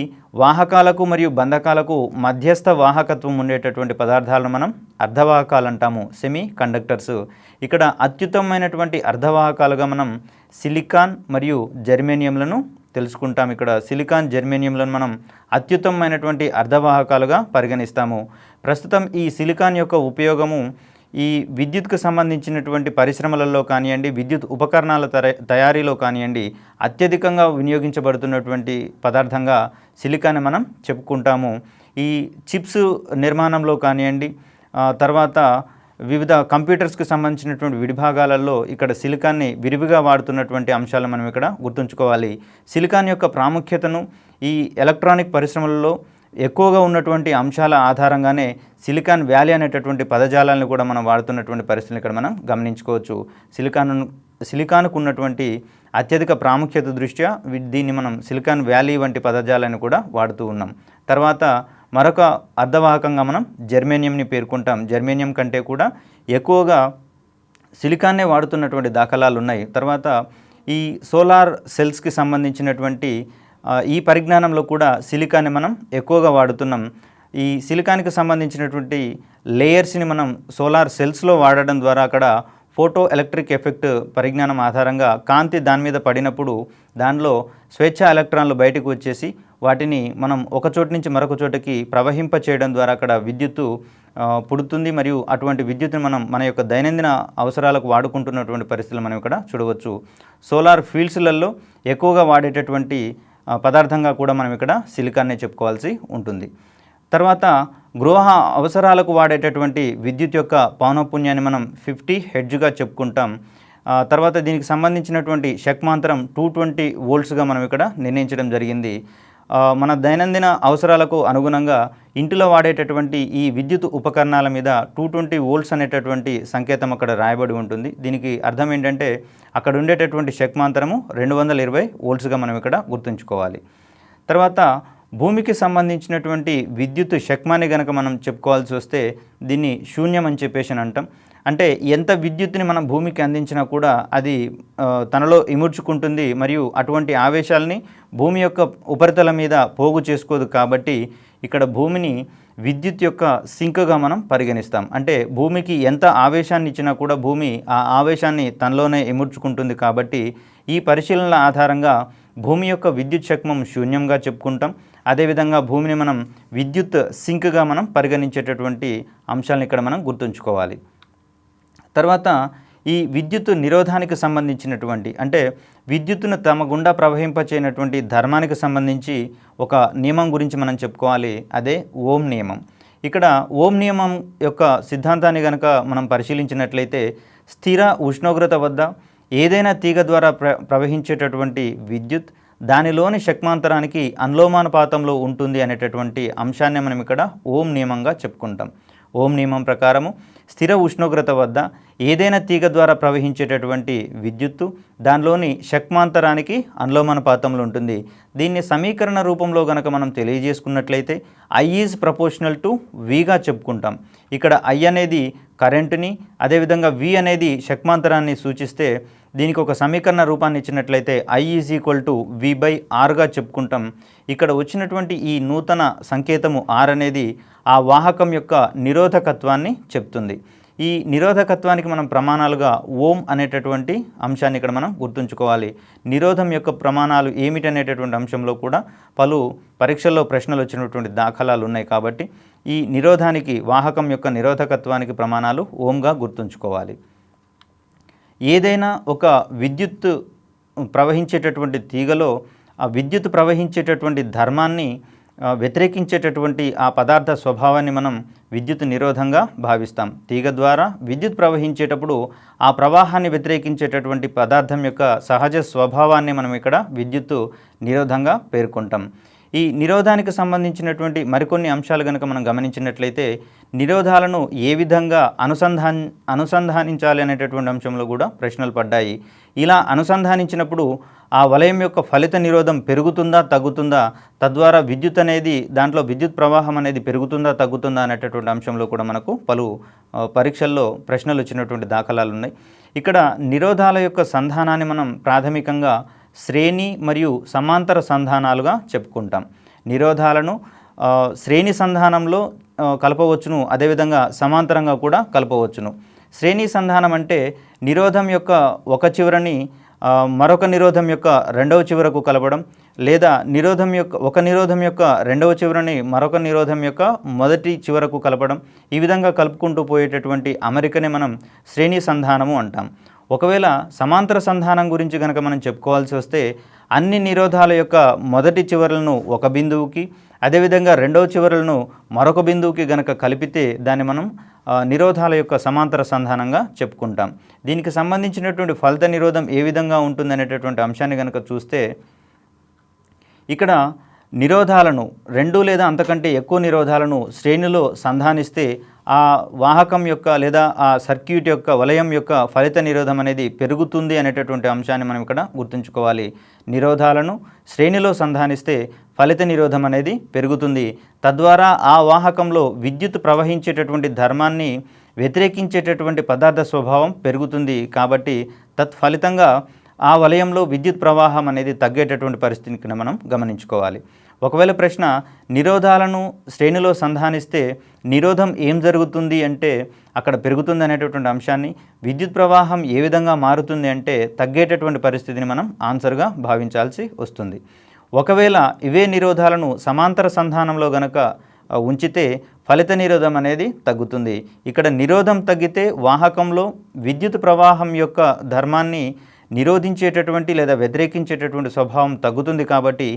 వాహకాలకు మరియు బంధకాలకు మధ్యస్థ వాహకత్వం ఉండేటటువంటి పదార్థాలను మనం అర్ధవాహకాలు అంటాము, సెమీ కండక్టర్స్. ఇక్కడ అత్యుత్తమమైనటువంటి అర్ధవాహకాలుగా మనం సిలికాన్ మరియు జర్మేనియంలను తెలుసుకుంటాం. ఇక్కడ సిలికాన్ జర్మేనియంలను మనం అత్యుత్తమమైనటువంటి అర్ధవాహకాలుగా పరిగణిస్తాము. ప్రస్తుతం ఈ సిలికాన్ యొక్క ఉపయోగము ఈ విద్యుత్కు సంబంధించినటువంటి పరిశ్రమలలో కానివ్వండి, విద్యుత్ ఉపకరణాల తయారీలో కానివ్వండి అత్యధికంగా వినియోగించబడుతున్నటువంటి పదార్థంగా సిలికాన్ మనం చెప్పుకుంటాము. ఈ చిప్స్ నిర్మాణంలో కానివ్వండి, తర్వాత వివిధ కంప్యూటర్స్కి సంబంధించినటువంటి విడిభాగాలలో ఇక్కడ సిలికాన్ని విరివిగా వాడుతున్నటువంటి అంశాలు మనం ఇక్కడ గుర్తుంచుకోవాలి. సిలికాన్ యొక్క ప్రాముఖ్యతను ఈ ఎలక్ట్రానిక్ పరిశ్రమలలో ఎక్కువగా ఉన్నటువంటి అంశాల ఆధారంగానే సిలికాన్ వ్యాలీ అనేటటువంటి పదజాలాలను కూడా మనం వాడుతున్నటువంటి పరిస్థితులు ఇక్కడ మనం గమనించుకోవచ్చు. సిలికాన్కు ఉన్నటువంటి అత్యధిక ప్రాముఖ్యత దృష్ట్యా దీన్ని మనం సిలికాన్ వ్యాలీ వంటి పదజాలాన్ని కూడా వాడుతూ ఉన్నాం. తర్వాత మరొక అర్ధవాహకంగా మనం జర్మేనియంని పేర్కొంటాం. జర్మేనియం కంటే కూడా ఎక్కువగా సిలికాన్నే వాడుతున్నటువంటి దాఖలాలు ఉన్నాయి. తర్వాత ఈ సోలార్ సెల్స్కి సంబంధించినటువంటి ఈ పరిజ్ఞానంలో కూడా సిలికాన్ని మనం ఎక్కువగా వాడుతున్నాం. ఈ సిలికాన్కి సంబంధించినటువంటి లేయర్స్ని మనం సోలార్ సెల్స్లో వాడడం ద్వారా అక్కడ ఫోటో ఎలక్ట్రిక్ ఎఫెక్ట్ పరిజ్ఞానం ఆధారంగా కాంతి దాని మీద పడినప్పుడు దానిలో స్వేచ్ఛ ఎలక్ట్రాన్లు బయటకు వచ్చేసి వాటిని మనం ఒక చోటు నుంచి మరొక చోటుకి ప్రవహింప చేయడం ద్వారా అక్కడ విద్యుత్తు పుడుతుంది. మరియు అటువంటి విద్యుత్తుని మనం మన యొక్క దైనందిన అవసరాలకు వాడుకుంటున్నటువంటి పరిస్థితులు మనం ఇక్కడ చూడవచ్చు. సోలార్ ఫీల్డ్స్లలో ఎక్కువగా వాడేటటువంటి పదార్థంగా కూడా మనం ఇక్కడ సిలికాన్నే చెప్పుకోవాల్సి ఉంటుంది. తర్వాత గృహ అవసరాలకు వాడేటటువంటి విద్యుత్ యొక్క పౌనఃపున్యాన్ని మనం 50 హెర్ట్జ్గా చెప్పుకుంటాం. తర్వాత దీనికి సంబంధించినటువంటి శక్మాంతరం 220 వోల్ట్స్గా మనం ఇక్కడ నిర్ణయించడం జరిగింది. మన దైనందిన అవసరాలకు అనుగుణంగా ఇంటిలో వాడేటటువంటి ఈ విద్యుత్ ఉపకరణాల మీద 220 వోల్ట్స్ అనేటటువంటి సంకేతం అక్కడ రాయబడి ఉంటుంది. దీనికి అర్థం ఏంటంటే అక్కడ ఉండేటటువంటి శక్మాంతరము 220 వోల్ట్స్గా మనం ఇక్కడ గుర్తుంచుకోవాలి. తర్వాత భూమికి సంబంధించినటువంటి విద్యుత్ శక్మాన్ని గనక మనం చెప్పుకోవాల్సి వస్తే దీన్ని శూన్యం అని చెప్పేసి అంటాం. అంటే ఎంత విద్యుత్తుని మనం భూమికి అందించినా కూడా అది తనలో ఇముడ్చుకుంటుంది మరియు అటువంటి ఆవేశాలని భూమి యొక్క ఉపరితలం మీద పోగు చేసుకోదు. కాబట్టి ఇక్కడ భూమిని విద్యుత్ యొక్క సింక్గా మనం పరిగణిస్తాం. అంటే భూమికి ఎంత ఆవేశాన్ని ఇచ్చినా కూడా భూమి ఆ ఆవేశాన్ని తనలోనే ఇముడ్చుకుంటుంది. కాబట్టి ఈ పరిశీలనల ఆధారంగా భూమి యొక్క విద్యుత్ శక్మం శూన్యంగా చెప్పుకుంటాం. అదేవిధంగా భూమిని మనం విద్యుత్ సింక్గా మనం పరిగణించేటటువంటి అంశాలను ఇక్కడ మనం గుర్తుంచుకోవాలి. తర్వాత ఈ విద్యుత్ నిరోధానికి సంబంధించినటువంటి అంటే విద్యుత్తును తమ గుండా ప్రవహింపచేయనటువంటి ధర్మానికి సంబంధించి ఒక నియమం గురించి మనం చెప్పుకోవాలి. అదే ఓం నియమం. ఇక్కడ ఓం నియమం యొక్క సిద్ధాంతాన్ని కనుక మనం పరిశీలించినట్లయితే స్థిర ఉష్ణోగ్రత వద్ద ఏదైనా తీగ ద్వారా ప్రవహించేటటువంటి విద్యుత్ దానిలోని శక్మాంతరానికి అనులోమానుపాతంలో ఉంటుంది అనేటటువంటి అంశాన్ని మనం ఇక్కడ ఓం నియమంగా చెప్పుకుంటాం. ఓం నియమం ప్రకారము స్థిర ఉష్ణోగ్రత వద్ద ఏదైనా తీగ ద్వారా ప్రవహించేటటువంటి విద్యుత్తు దానిలోని శక్మాంతరానికి అనులోమానుపాతంలో ఉంటుంది. దీన్ని సమీకరణ రూపంలో గనక మనం తెలియజేసుకున్నట్లయితే I ఈజ్ ప్రపోర్షనల్ టు Vగా చెప్పుకుంటాం. ఇక్కడ I అనేది కరెంటుని, అదేవిధంగా V అనేది శక్మాంతరాన్ని సూచిస్తే దీనికి ఒక సమీకరణ రూపాన్ని ఇచ్చినట్లయితే I ఈజ్ ఈక్వల్ టు V/Rగా చెప్పుకుంటాం. ఇక్కడ వచ్చినటువంటి ఈ నూతన సంకేతము R అనేది ఆ వాహకం యొక్క నిరోధకత్వాన్ని చెప్తుంది. ఈ నిరోధకత్వానికి మనం ప్రమాణాలుగా ఓం అనేటటువంటి అంశాన్ని ఇక్కడ మనం గుర్తుంచుకోవాలి. నిరోధం యొక్క ప్రమాణాలు ఏమిటి అనేటటువంటి అంశంలో కూడా పలు పరీక్షల్లో ప్రశ్నలు వచ్చినటువంటి దాఖలాలు ఉన్నాయి. కాబట్టి ఈ నిరోధానికి వాహకం యొక్క నిరోధకత్వానికి ప్రమాణాలు ఓంగా గుర్తుంచుకోవాలి. ఏదైనా ఒక విద్యుత్ ప్రవహించేటటువంటి తీగలో ఆ విద్యుత్ ప్రవహించేటటువంటి ధర్మాన్ని వ్యతిరేకించేటటువంటి ఆ పదార్థ స్వభావాన్ని మనం విద్యుత్ నిరోధంగా భావిస్తాం. తీగ ద్వారా విద్యుత్ ప్రవహించేటప్పుడు ఆ ప్రవాహాన్ని వ్యతిరేకించేటటువంటి పదార్థం యొక్క సహజ స్వభావాన్ని మనం ఇక్కడ విద్యుత్తు నిరోధంగా పేర్కొంటాం. ఈ నిరోధానికి సంబంధించినటువంటి మరికొన్ని అంశాలు కనుక మనం గమనించినట్లయితే నిరోధాలను ఏ విధంగా అనుసంధానించాలి అనేటటువంటి అంశంలో కూడా ప్రశ్నలు పడ్డాయి. ఇలా అనుసంధానించినప్పుడు ఆ వలయం యొక్క ఫలిత నిరోధం పెరుగుతుందా తగ్గుతుందా, తద్వారా విద్యుత్ అనేది దాంట్లో విద్యుత్ ప్రవాహం అనేది పెరుగుతుందా తగ్గుతుందా అనేటటువంటి అంశంలో కూడా మనకు పలు పరీక్షల్లో ప్రశ్నలు వచ్చినటువంటి దాఖలాలు ఉన్నాయి. ఇక్కడ నిరోధాల యొక్క సంధానాన్ని మనం ప్రాథమికంగా శ్రేణి మరియు సమాంతర సంధానాలుగా చెప్పుకుంటాం. నిరోధాలను శ్రేణి సంధానంలో కలపవచ్చును, అదేవిధంగా సమాంతరంగా కూడా కలపవచ్చును. శ్రేణి సంధానం అంటే నిరోధం యొక్క ఒక చివరని మరొక నిరోధం యొక్క రెండవ చివరకు కలపడం, లేదా ఒక నిరోధం యొక్క రెండవ చివరని మరొక నిరోధం యొక్క మొదటి చివరకు కలపడం. ఈ విధంగా కలుపుకుంటూ పోయేటటువంటి అమరికనే మనం శ్రేణి సంధానము అంటాం. ఒకవేళ సమాంతర సంధానం గురించి కనుక మనం చెప్పుకోవాల్సి వస్తే అన్ని నిరోధాల యొక్క మొదటి చివరలను ఒక బిందువుకి, అదేవిధంగా రెండవ చివరలను మరొక బిందువుకి గనక కలిపితే దాన్ని మనం నిరోధాల యొక్క సమాంతర సంధానంగా చెప్పుకుంటాం. దీనికి సంబంధించినటువంటి ఫలిత నిరోధం ఏ విధంగా ఉంటుందనేటటువంటి అంశాన్ని కనుక చూస్తే ఇక్కడ నిరోధాలను 2 లేదా అంతకంటే ఎక్కువ నిరోధాలను శ్రేణిలో సంధానిస్తే ఆ వాహకం యొక్క లేదా ఆ సర్క్యూట్ యొక్క వలయం యొక్క ఫలిత నిరోధం అనేది పెరుగుతుంది అనేటటువంటి అంశాన్ని మనం ఇక్కడ గుర్తుంచుకోవాలి. నిరోధాలను శ్రేణిలో సంధానిస్తే ఫలిత నిరోధం అనేది పెరుగుతుంది. తద్వారా ఆ వాహకంలో విద్యుత్ ప్రవహించేటటువంటి ధర్మాన్ని వ్యతిరేకించేటటువంటి పదార్థ స్వభావం పెరుగుతుంది. కాబట్టి తత్ఫలితంగా ఆ వలయంలో విద్యుత్ ప్రవాహం అనేది తగ్గేటటువంటి పరిస్థితిని మనం గమనించుకోవాలి. ఒకవేళ ప్రశ్న నిరోధాలను శ్రేణిలో సంధానిస్తే నిరోధం ఏం జరుగుతుంది అంటే అక్కడ పెరుగుతుంది అనేటటువంటి అంశాన్ని, విద్యుత్ ప్రవాహం ఏ విధంగా మారుతుంది అంటే తగ్గేటటువంటి పరిస్థితిని మనం ఆన్సర్గా భావించాల్సి వస్తుంది. ఒకవేళ ఇవే నిరోధాలను సమాంతర సంధానంలో గనక ఉంచితే ఫలిత నిరోధం అనేది తగ్గుతుంది. ఇక్కడ నిరోధం తగ్గితే వాహకంలో విద్యుత్ ప్రవాహం యొక్క ధర్మాన్ని నిరోధించేటటువంటి లేదా వ్యతిరేకించేటటువంటి స్వభావం తగ్గుతుంది. కాబట్టి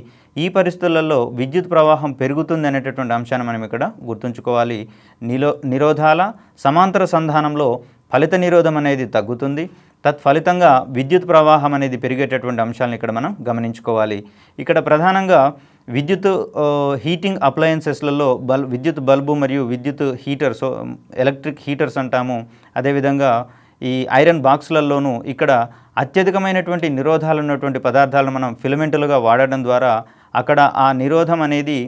ఈ పరిస్థితులలో విద్యుత్ ప్రవాహం పెరుగుతుంది అనేటటువంటి అంశాన్ని మనం ఇక్కడ గుర్తుంచుకోవాలి. నిరోధాల సమాంతర సంధానంలో ఫలిత నిరోధం అనేది తగ్గుతుంది. తత్ఫలితంగా విద్యుత్ ప్రవాహం అనేది పెరిగేటటువంటి అంశాలను ఇక్కడ మనం గమనించుకోవాలి. ఇక్కడ ప్రధానంగా విద్యుత్ హీటింగ్ అప్లయన్సెస్లలో విద్యుత్ బల్బు మరియు విద్యుత్ హీటర్స్, ఎలక్ట్రిక్ హీటర్స్ అంటాము. అదేవిధంగా ఈ ఐరన్ బాక్సులలోనూ ఇక్కడ అత్యధికమైనటువంటి నిరోధాలు ఉన్నటువంటి పదార్థాలను మనం ఫిలమెంటులుగా వాడడం ద్వారా అక్కడ ఆ నిరోధం అనేది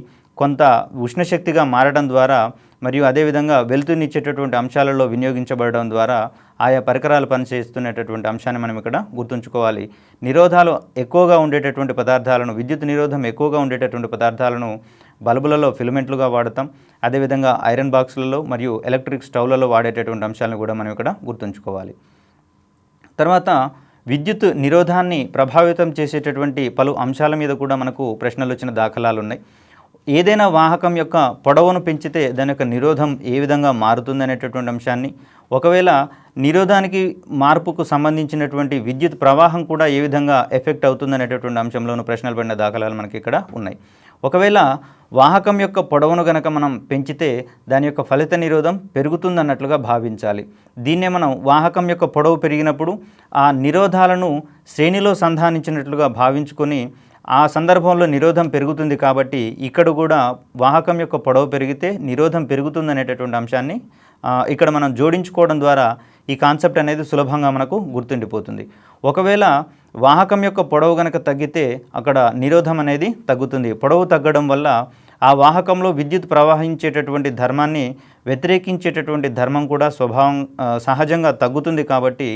కొంత ఉష్ణశక్తిగా మారడం ద్వారా మరియు అదేవిధంగా వెలుతురునిచ్చేటటువంటి అంశాలలో వినియోగించబడడం ద్వారా ఆయా పరికరాలు పనిచేస్తున్నటువంటి అంశాన్ని మనం ఇక్కడ గుర్తుంచుకోవాలి. నిరోధాలు ఎక్కువగా ఉండేటటువంటి పదార్థాలను, విద్యుత్ నిరోధం ఎక్కువగా ఉండేటటువంటి పదార్థాలను బల్బులలో ఫిలమెంట్లుగా వాడతాం. అదేవిధంగా ఐరన్ బాక్సులలో మరియు ఎలక్ట్రిక్ స్టవ్లలో వాడేటటువంటి అంశాలను కూడా మనం ఇక్కడ గుర్తుంచుకోవాలి. తర్వాత విద్యుత్ నిరోధాన్ని ప్రభావితం చేసేటటువంటి పలు అంశాల మీద కూడా మనకు ప్రశ్నలు వచ్చిన దాఖలాలు ఉన్నాయి. ఏదైనా వాహకం యొక్క పొడవును పెంచితే దాని యొక్క నిరోధం ఏ విధంగా మారుతుంది అనేటటువంటి అంశాన్ని, ఒకవేళ నిరోధానికి మార్పుకు సంబంధించినటువంటి విద్యుత్ ప్రవాహం కూడా ఏ విధంగా ఎఫెక్ట్ అవుతుంది అనేటటువంటి అంశంలోనూ ప్రశ్నలు పడిన దాఖలాలు మనకి ఇక్కడ ఉన్నాయి. ఒకవేళ వాహకం యొక్క పొడవును గనక మనం పెంచితే దాని యొక్క ఫలిత నిరోధం పెరుగుతుందన్నట్లుగా భావించాలి. దీన్నే మనం వాహకం యొక్క పొడవు పెరిగినప్పుడు ఆ నిరోధాలను శ్రేణిలో సంధానించినట్లుగా భావించుకొని ఆ సందర్భంలో నిరోధం పెరుగుతుంది. కాబట్టి ఇక్కడ కూడా వాహకం యొక్క పొడవు పెరిగితే నిరోధం పెరుగుతుందనేటటువంటి అంశాన్ని ఇక్కడ మనం జోడించుకోవడం ద్వారా ఈ కాన్సెప్ట్ అనేది సులభంగా మనకు గుర్తుండిపోతుంది. ఒకవేళ వాహకం యొక్క పొడవు కనుక తగ్గితే అక్కడ నిరోధం అనేది తగ్గుతుంది. పొడవు తగ్గడం వల్ల ఆ వాహకంలో విద్యుత్ ప్రవహించేటటువంటి ధర్మాన్ని వ్యతిరేకించేటటువంటి ధర్మం కూడా సహజంగా తగ్గుతుంది. కాబట్టి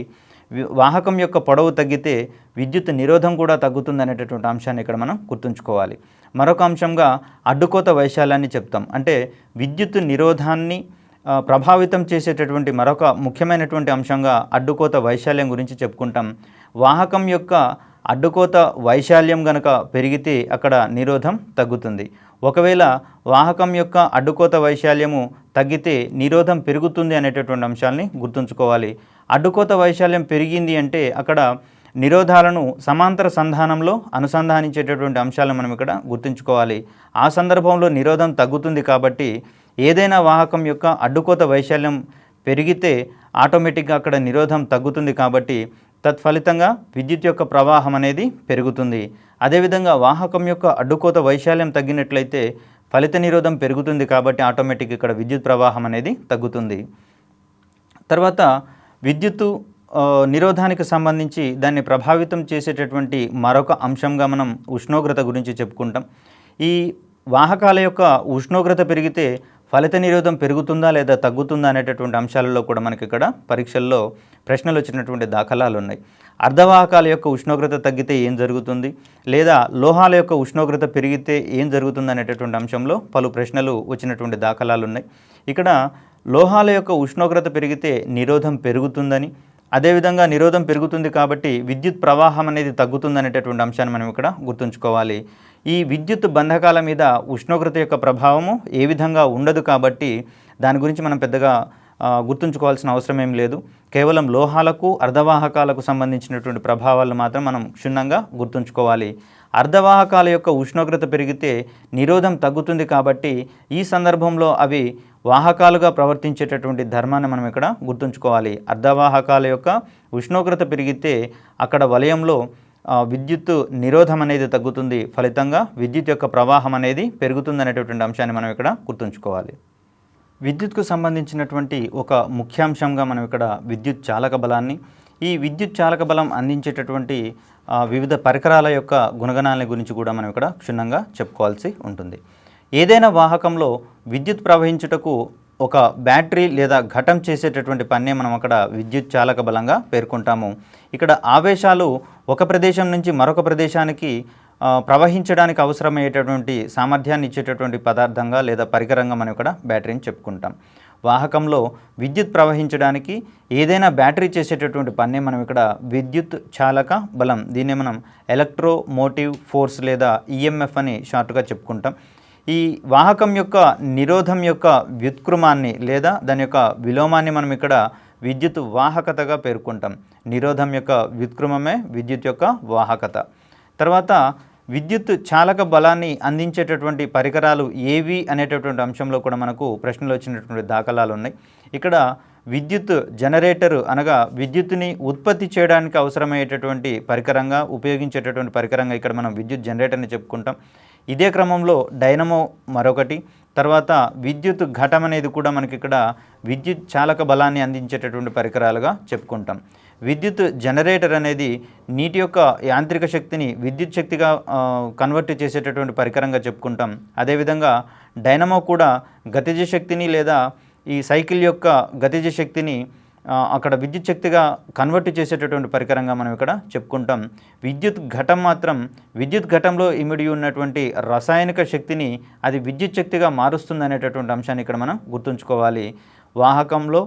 వాహకం యొక్క పొడవు తగ్గితే విద్యుత్ నిరోధం కూడా తగ్గుతుంది అనేటటువంటి అంశాన్ని ఇక్కడ మనం గుర్తుంచుకోవాలి. మరొక అంశంగా అడ్డుకోత వైశాల్యాన్ని చెప్తాం. అంటే విద్యుత్ నిరోధాన్ని ప్రభావితం చేసేటటువంటి మరొక ముఖ్యమైనటువంటి అంశంగా అడ్డుకోత వైశాల్యం గురించి చెప్పుకుంటాం. వాహకం యొక్క అడ్డుకోత వైశాల్యం గనక పెరిగితే అక్కడ నిరోధం తగ్గుతుంది. ఒకవేళ వాహకం యొక్క అడ్డుకోత వైశాల్యము తగ్గితే నిరోధం పెరుగుతుంది అనేటటువంటి అంశాలని గుర్తుంచుకోవాలి. అడ్డుకోత వైశాల్యం పెరిగింది అంటే అక్కడ నిరోధాలను సమాంతర సంధానంలో అనుసంధానించేటటువంటి అంశాలను మనం ఇక్కడ గుర్తుంచుకోవాలి. ఆ సందర్భంలో నిరోధం తగ్గుతుంది కాబట్టి ఏదైనా వాహకం యొక్క అడ్డుకోత వైశాల్యం పెరిగితే ఆటోమేటిక్గా అక్కడ నిరోధం తగ్గుతుంది కాబట్టి తత్ఫలితంగా విద్యుత్ యొక్క ప్రవాహం అనేది పెరుగుతుంది. అదేవిధంగా వాహకం యొక్క అడ్డుకోత వైశాల్యం తగ్గినట్లయితే ఫలిత నిరోధం పెరుగుతుంది కాబట్టి ఆటోమేటిక్ ఇక్కడ విద్యుత్ ప్రవాహం అనేది తగ్గుతుంది. తర్వాత విద్యుత్తు నిరోధానికి సంబంధించి దాన్ని ప్రభావితం చేసేటటువంటి మరొక అంశంగా మనం ఉష్ణోగ్రత గురించి చెప్పుకుంటాం. ఈ వాహకాల యొక్క ఉష్ణోగ్రత పెరిగితే ఫలిత నిరోధం పెరుగుతుందా లేదా తగ్గుతుందా అనేటటువంటి అంశాలలో కూడా మనకి ఇక్కడ పరీక్షల్లో ప్రశ్నలు వచ్చినటువంటి దాఖలాలు ఉన్నాయి. అర్ధవాహకాల యొక్క ఉష్ణోగ్రత తగ్గితే ఏం జరుగుతుంది, లేదా లోహాల యొక్క ఉష్ణోగ్రత పెరిగితే ఏం జరుగుతుంది అనేటటువంటి అంశంలో పలు ప్రశ్నలు వచ్చినటువంటి దాఖలాలు ఉన్నాయి. ఇక్కడ లోహాల యొక్క ఉష్ణోగ్రత పెరిగితే నిరోధం పెరుగుతుందని, అదేవిధంగా నిరోధం పెరుగుతుంది కాబట్టి విద్యుత్ ప్రవాహం అనేది తగ్గుతుంది అనేటటువంటి అంశాన్ని మనం ఇక్కడ గుర్తుంచుకోవాలి. ఈ విద్యుత్ బంధకాల మీద ఉష్ణోగ్రత యొక్క ప్రభావము ఏ విధంగా ఉండదు కాబట్టి దాని గురించి మనం పెద్దగా గుర్తుంచుకోవాల్సిన అవసరం ఏం లేదు. కేవలం లోహాలకు అర్ధవాహకాలకు సంబంధించినటువంటి ప్రభావాలను మాత్రం మనం క్షుణ్ణంగా గుర్తుంచుకోవాలి. అర్ధవాహకాల యొక్క ఉష్ణోగ్రత పెరిగితే నిరోధం తగ్గుతుంది కాబట్టి ఈ సందర్భంలో అవి వాహకాలుగా ప్రవర్తించేటటువంటి ధర్మాన్ని మనం ఇక్కడ గుర్తుంచుకోవాలి. అర్ధవాహకాల యొక్క ఉష్ణోగ్రత పెరిగితే అక్కడ వలయంలో విద్యుత్ నిరోధం అనేది తగ్గుతుంది, ఫలితంగా విద్యుత్ యొక్క ప్రవాహం అనేది పెరుగుతుంది అనేటటువంటి అంశాన్ని మనం ఇక్కడ గుర్తుంచుకోవాలి. విద్యుత్కు సంబంధించినటువంటి ఒక ముఖ్యాంశంగా మనం ఇక్కడ విద్యుత్ చాలక బలాన్ని, ఈ విద్యుత్ చాలక బలం అందించేటటువంటి వివిధ పరికరాల యొక్క గుణగణాల గురించి కూడా మనం ఇక్కడ క్షుణ్ణంగా చెప్పుకోవాల్సి ఉంటుంది. ఏదైనా వాహకంలో విద్యుత్ ప్రవహించుటకు ఒక బ్యాటరీ లేదా ఘటం చేసేటటువంటి పన్నే మనం అక్కడ విద్యుత్ చాలక బలంగా పేర్కొంటాము. ఇక్కడ ఆవేశాలు ఒక ప్రదేశం నుంచి మరొక ప్రదేశానికి ప్రవహించడానికి అవసరమయ్యేటటువంటి సామర్థ్యాన్ని ఇచ్చేటటువంటి పదార్థంగా లేదా పరికరంగా మనం ఇక్కడ బ్యాటరీని చెప్పుకుంటాం. వాహకంలో విద్యుత్ ప్రవహించడానికి ఏదైనా బ్యాటరీ చేసేటటువంటి పన్నే మనం ఇక్కడ విద్యుత్ చాలక బలం, దీన్నే మనం ఎలక్ట్రోమోటివ్ ఫోర్స్ లేదా ఈఎంఎఫ్ అని షార్ట్గా చెప్పుకుంటాం. ఈ వాహకం యొక్క నిరోధం యొక్క వ్యుత్క్రమాన్ని లేదా దాని యొక్క విలోమాన్ని మనం ఇక్కడ విద్యుత్ వాహకతగా పేర్కొంటాం. నిరోధం యొక్క వ్యుత్క్రమమే విద్యుత్ యొక్క వాహకత. తర్వాత విద్యుత్ చాలక బలాన్ని అందించేటటువంటి పరికరాలు ఏవి అనేటటువంటి అంశంలో కూడా మనకు ప్రశ్నలు వచ్చినటువంటి దాఖలాలు ఉన్నాయి. ఇక్కడ విద్యుత్ జనరేటరు అనగా విద్యుత్తుని ఉత్పత్తి చేయడానికి అవసరమయ్యేటటువంటి పరికరంగా ఉపయోగించేటటువంటి పరికరంగా ఇక్కడ మనం విద్యుత్ జనరేటర్ని చెప్పుకుంటాం. ఇదే క్రమంలో డైనమో మరొకటి, తర్వాత విద్యుత్ ఘటం అనేది కూడా మనకి ఇక్కడ విద్యుత్ చాలక బలాన్ని అందించేటటువంటి పరికరాలుగా చెప్పుకుంటాం. విద్యుత్ జనరేటర్ అనేది నీటి యొక్క యాంత్రిక శక్తిని విద్యుత్ శక్తిగా కన్వర్ట్ చేసేటటువంటి పరికరంగా చెప్పుకుంటాం. అదేవిధంగా డైనమో కూడా గతిజ శక్తిని లేదా ఈ సైకిల్ యొక్క గతిజ శక్తిని అక్కడ విద్యుత్ శక్తిగా కన్వర్ట్ చేసేటటువంటి పరికరంగా మనం ఇక్కడ చెప్పుకుంటాం. విద్యుత్ ఘటం మాత్రం విద్యుత్ ఘటంలో ఇమిడి ఉన్నటువంటి రసాయనిక శక్తిని అది విద్యుత్ శక్తిగా మారుస్తుంది అనేటటువంటి అంశాన్ని ఇక్కడ మనం గుర్తుంచుకోవాలి. వాహకంలో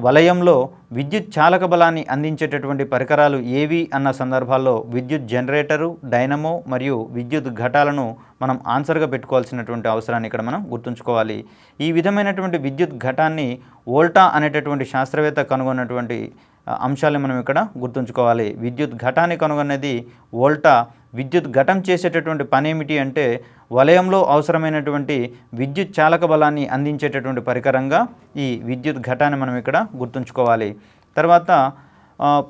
వలయంలో విద్యుత్ చాలక బలాన్ని అందించేటటువంటి పరికరాలు ఏవి అన్న సందర్భాల్లో విద్యుత్ జనరేటరు, డైనమో మరియు విద్యుత్ ఘటాలను మనం ఆన్సర్గా పెట్టుకోవాల్సినటువంటి అవసరాన్ని ఇక్కడ మనం గుర్తుంచుకోవాలి. ఈ విధమైనటువంటి విద్యుత్ ఘటాన్ని వోల్టా అనేటటువంటి శాస్త్రవేత్త కనుగొన్నటువంటి అంశాలను మనం ఇక్కడ గుర్తుంచుకోవాలి. విద్యుత్ ఘటాన్ని కనుగొన్నది వోల్టా. విద్యుత్ ఘటం చేసేటటువంటి పని ఏమిటి అంటే వలయంలో అవసరమైనటువంటి విద్యుత్ చాలక బలాన్ని అందించేటటువంటి పరికరంగా ఈ విద్యుత్ ఘటాన్ని మనం ఇక్కడ గుర్తుంచుకోవాలి. తర్వాత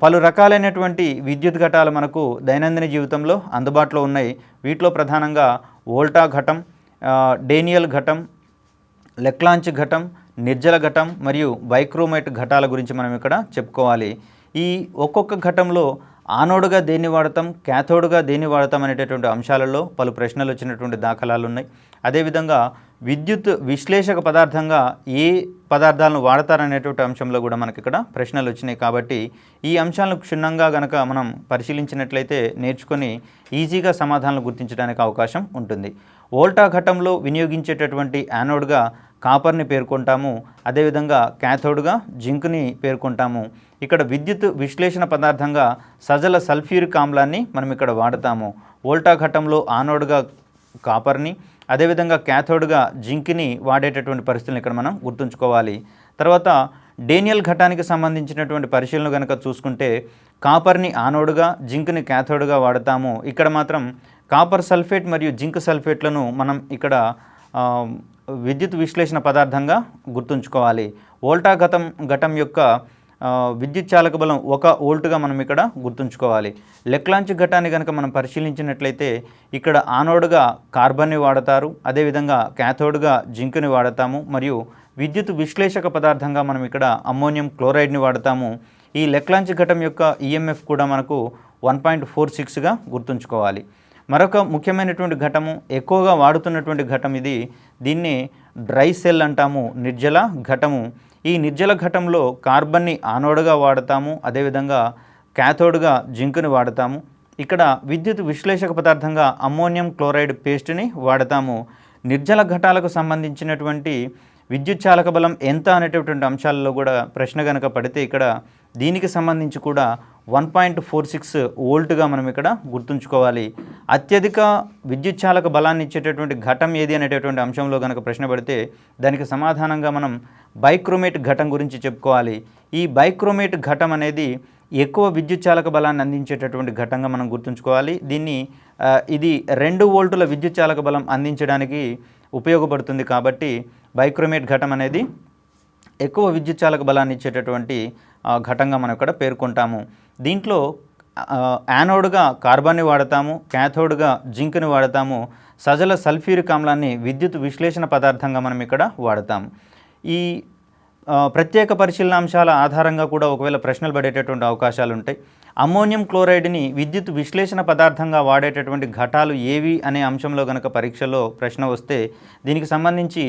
పలు రకాలైనటువంటి విద్యుత్ ఘటాలు మనకు దైనందిన జీవితంలో అందుబాటులో ఉన్నాయి. వీటిలో ప్రధానంగా వోల్టా ఘటం, డేనియల్ ఘటం, లెక్లాంచ్ ఘటం, నిర్జల ఘటం మరియు బైక్రోమేట్ ఘటాల గురించి మనం ఇక్కడ చెప్పుకోవాలి. ఈ ఒక్కొక్క ఘటంలో ఆనోడుగా దేన్ని వాడతాం, క్యాథోడ్గా దేన్ని వాడతాం అనేటటువంటి అంశాలలో పలు ప్రశ్నలు వచ్చినటువంటి దాఖలాలు ఉన్నాయి. అదేవిధంగా విద్యుత్ విశ్లేషక పదార్థంగా ఏ పదార్థాలను వాడతారనేటువంటి అంశంలో కూడా మనకి ఇక్కడ ప్రశ్నలు వచ్చినాయి. కాబట్టి ఈ అంశాలను క్షుణ్ణంగా గనక మనం పరిశీలించినట్లయితే నేర్చుకొని ఈజీగా సమాధానాలు గుర్తించడానికి అవకాశం ఉంటుంది. వోల్టా ఘటంలో వినియోగించేటటువంటి యానోడ్గా కాపర్ని పేర్కొంటాము. అదేవిధంగా క్యాథోడ్గా జింక్ని పేర్కొంటాము. ఇక్కడ విద్యుత్ విశ్లేషణ పదార్థంగా సజల సల్ఫ్యూరిక్ ఆమ్లాన్ని మనం ఇక్కడ వాడతాము. వోల్టా ఘటంలో ఆనోడ్గా కాపర్ని, అదేవిధంగా క్యాథోడ్గా జింక్ని వాడేటటువంటి పరిస్థితులను ఇక్కడ మనం గుర్తుంచుకోవాలి. తర్వాత డేనియల్ ఘటానికి సంబంధించినటువంటి పరిశీలన కనుక చూసుకుంటే కాపర్ని ఆనోడ్గా, జింక్ని క్యాథోడ్గా వాడతాము. ఇక్కడ మాత్రం కాపర్ సల్ఫేట్ మరియు జింక్ సల్ఫేట్లను మనం ఇక్కడ విద్యుత్ విశ్లేషణ పదార్థంగా గుర్తుంచుకోవాలి. వోల్టా ఘటం యొక్క విద్యుత్ చాలక బలం 1 వోల్ట్గా మనం ఇక్కడ గుర్తుంచుకోవాలి. లెక్లాంచ్ ఘటాన్ని కనుక మనం పరిశీలించినట్లయితే ఇక్కడ ఆనోడ్గా కార్బన్ని వాడతారు, అదేవిధంగా క్యాథోడ్గా జింక్ని వాడతాము, మరియు విద్యుత్ విశ్లేషక పదార్థంగా మనం ఇక్కడ అమ్మోనియం క్లోరైడ్ని వాడతాము. ఈ లెక్లాంచ్ ఘటం యొక్క ఈఎంఎఫ్ కూడా మనకు 1.46గా గుర్తుంచుకోవాలి. మరొక ముఖ్యమైనటువంటి ఘటము, ఎక్కువగా వాడుతున్నటువంటి ఘటం ఇది, దీన్ని డ్రై సెల్ అంటాము, నిర్జల ఘటము. ఈ నిర్జల ఘటంలో కార్బన్ని ఆనోడ్గా వాడతాము, అదేవిధంగా క్యాథోడ్గా జింక్ని వాడతాము. ఇక్కడ విద్యుత్ విశ్లేషక పదార్థంగా అమ్మోనియం క్లోరైడ్ పేస్ట్ని వాడతాము. నిర్జల ఘటాలకు సంబంధించినటువంటి విద్యుత్ చాలక బలం ఎంత అనేటటువంటి అంశాలలో కూడా ప్రశ్న కనుక పడితే ఇక్కడ దీనికి సంబంధించి కూడా 1.46 వోల్ట్గా మనం ఇక్కడ గుర్తుంచుకోవాలి. అత్యధిక విద్యుత్ చాలక బలాన్ని ఇచ్చేటటువంటి ఘటం ఏది అనేటటువంటి అంశంలో కనుక ప్రశ్న పడితే దానికి సమాధానంగా మనం బైక్రోమేట్ ఘటం గురించి చెప్పుకోవాలి. ఈ బైక్రోమేట్ ఘటం అనేది ఎక్కువ విద్యుత్ చాలక బలాన్ని అందించేటటువంటి ఘటంగా మనం గుర్తుంచుకోవాలి. ఇది 2 వోల్టుల విద్యుత్ చాలక బలం అందించడానికి ఉపయోగపడుతుంది. కాబట్టి బైక్రోమేట్ ఘటం అనేది ఎక్కువ విద్యుత్ చాలక బలాన్ని ఇచ్చేటటువంటి ఘటంగా మనం ఇక్కడ పేర్కొంటాము. దీంట్లో యానోడ్గా కార్బన్ని వాడతాము, క్యాథోడ్గా జింక్ని వాడతాము, సజల సల్ఫ్యూరిక్ ఆమ్లాన్ని విద్యుత్ విశ్లేషణ పదార్థంగా మనం ఇక్కడ వాడతాము. ఈ ప్రత్యేక పరిశీలనాంశాల ఆధారంగా కూడా ఒకవేళ ప్రశ్నలు పడేటటువంటి అవకాశాలు ఉంటాయి. అమ్మోనియం క్లోరైడ్ని విద్యుత్ విశ్లేషణ పదార్థంగా వాడేటటువంటి ఘటాలు ఏవి అనే అంశంలో కనుక పరీక్షలో ప్రశ్న వస్తే దీనికి సంబంధించి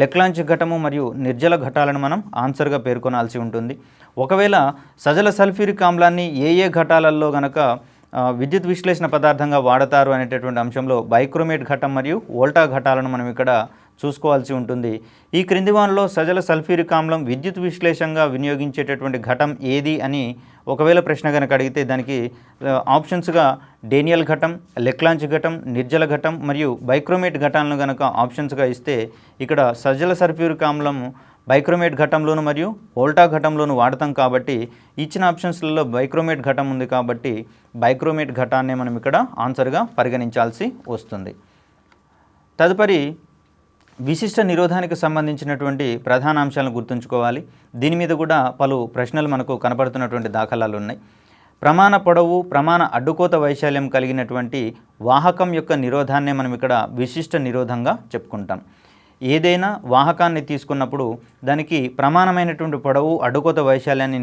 లెక్లాంచ్ ఘటము మరియు నిర్జల ఘటాలను మనం ఆన్సర్గా పేర్కొనాల్సి ఉంటుంది. ఒకవేళ సజల సల్ఫ్యూరిక్ ఆమ్లాన్ని ఏ ఘటాలలో కనుక విద్యుత్ విశ్లేషణ పదార్థంగా వాడతారు అనేటటువంటి అంశంలో బైక్రోమేట్ ఘటం మరియు వోల్టా ఘటాలను మనం ఇక్కడ చూసుకోవాల్సి ఉంటుంది. ఈ క్రింది వానిలో సజల సల్ఫ్యూరిక్ ఆమ్లం విద్యుత్ విశ్లేషంగా వినియోగించేటటువంటి ఘటం ఏది అని ఒకవేళ ప్రశ్న కనుక అడిగితే దానికి ఆప్షన్స్గా డేనియల్ ఘటం, లెక్లాంచ్ ఘటం, నిర్జల ఘటం మరియు బైక్రోమేట్ ఘటాలను కనుక ఆప్షన్స్గా ఇస్తే ఇక్కడ సజల సల్ఫ్యూరిక్ ఆమ్లం బైక్రోమేట్ ఘటంలోను మరియు వోల్టా ఘటంలోను వాడతాం. కాబట్టి ఇచ్చిన ఆప్షన్స్లలో బైక్రోమేట్ ఘటం ఉంది కాబట్టి బైక్రోమేట్ ఘటాన్ని మనం ఇక్కడ ఆన్సర్గా పరిగణించాల్సి వస్తుంది. తదుపరి విశిష్ట నిరోధానికి సంబంధించినటువంటి ప్రధాన అంశాలను గుర్తుంచుకోవాలి. దీని మీద కూడా పలు ప్రశ్నలు మనకు కనపడుతున్నటువంటి దాఖలాలు ఉన్నాయి. ప్రమాణ పొడవు, ప్రమాణ అడ్డుకోత వైశాల్యం కలిగినటువంటి వాహకం యొక్క నిరోధాన్నే మనం ఇక్కడ విశిష్ట నిరోధంగా చెప్పుకుంటాం. ఏదైనా వాహకాన్ని తీసుకున్నప్పుడు దానికి ప్రమాణమైనటువంటి పొడవు, అడ్డుకోత వైశాల్యాన్ని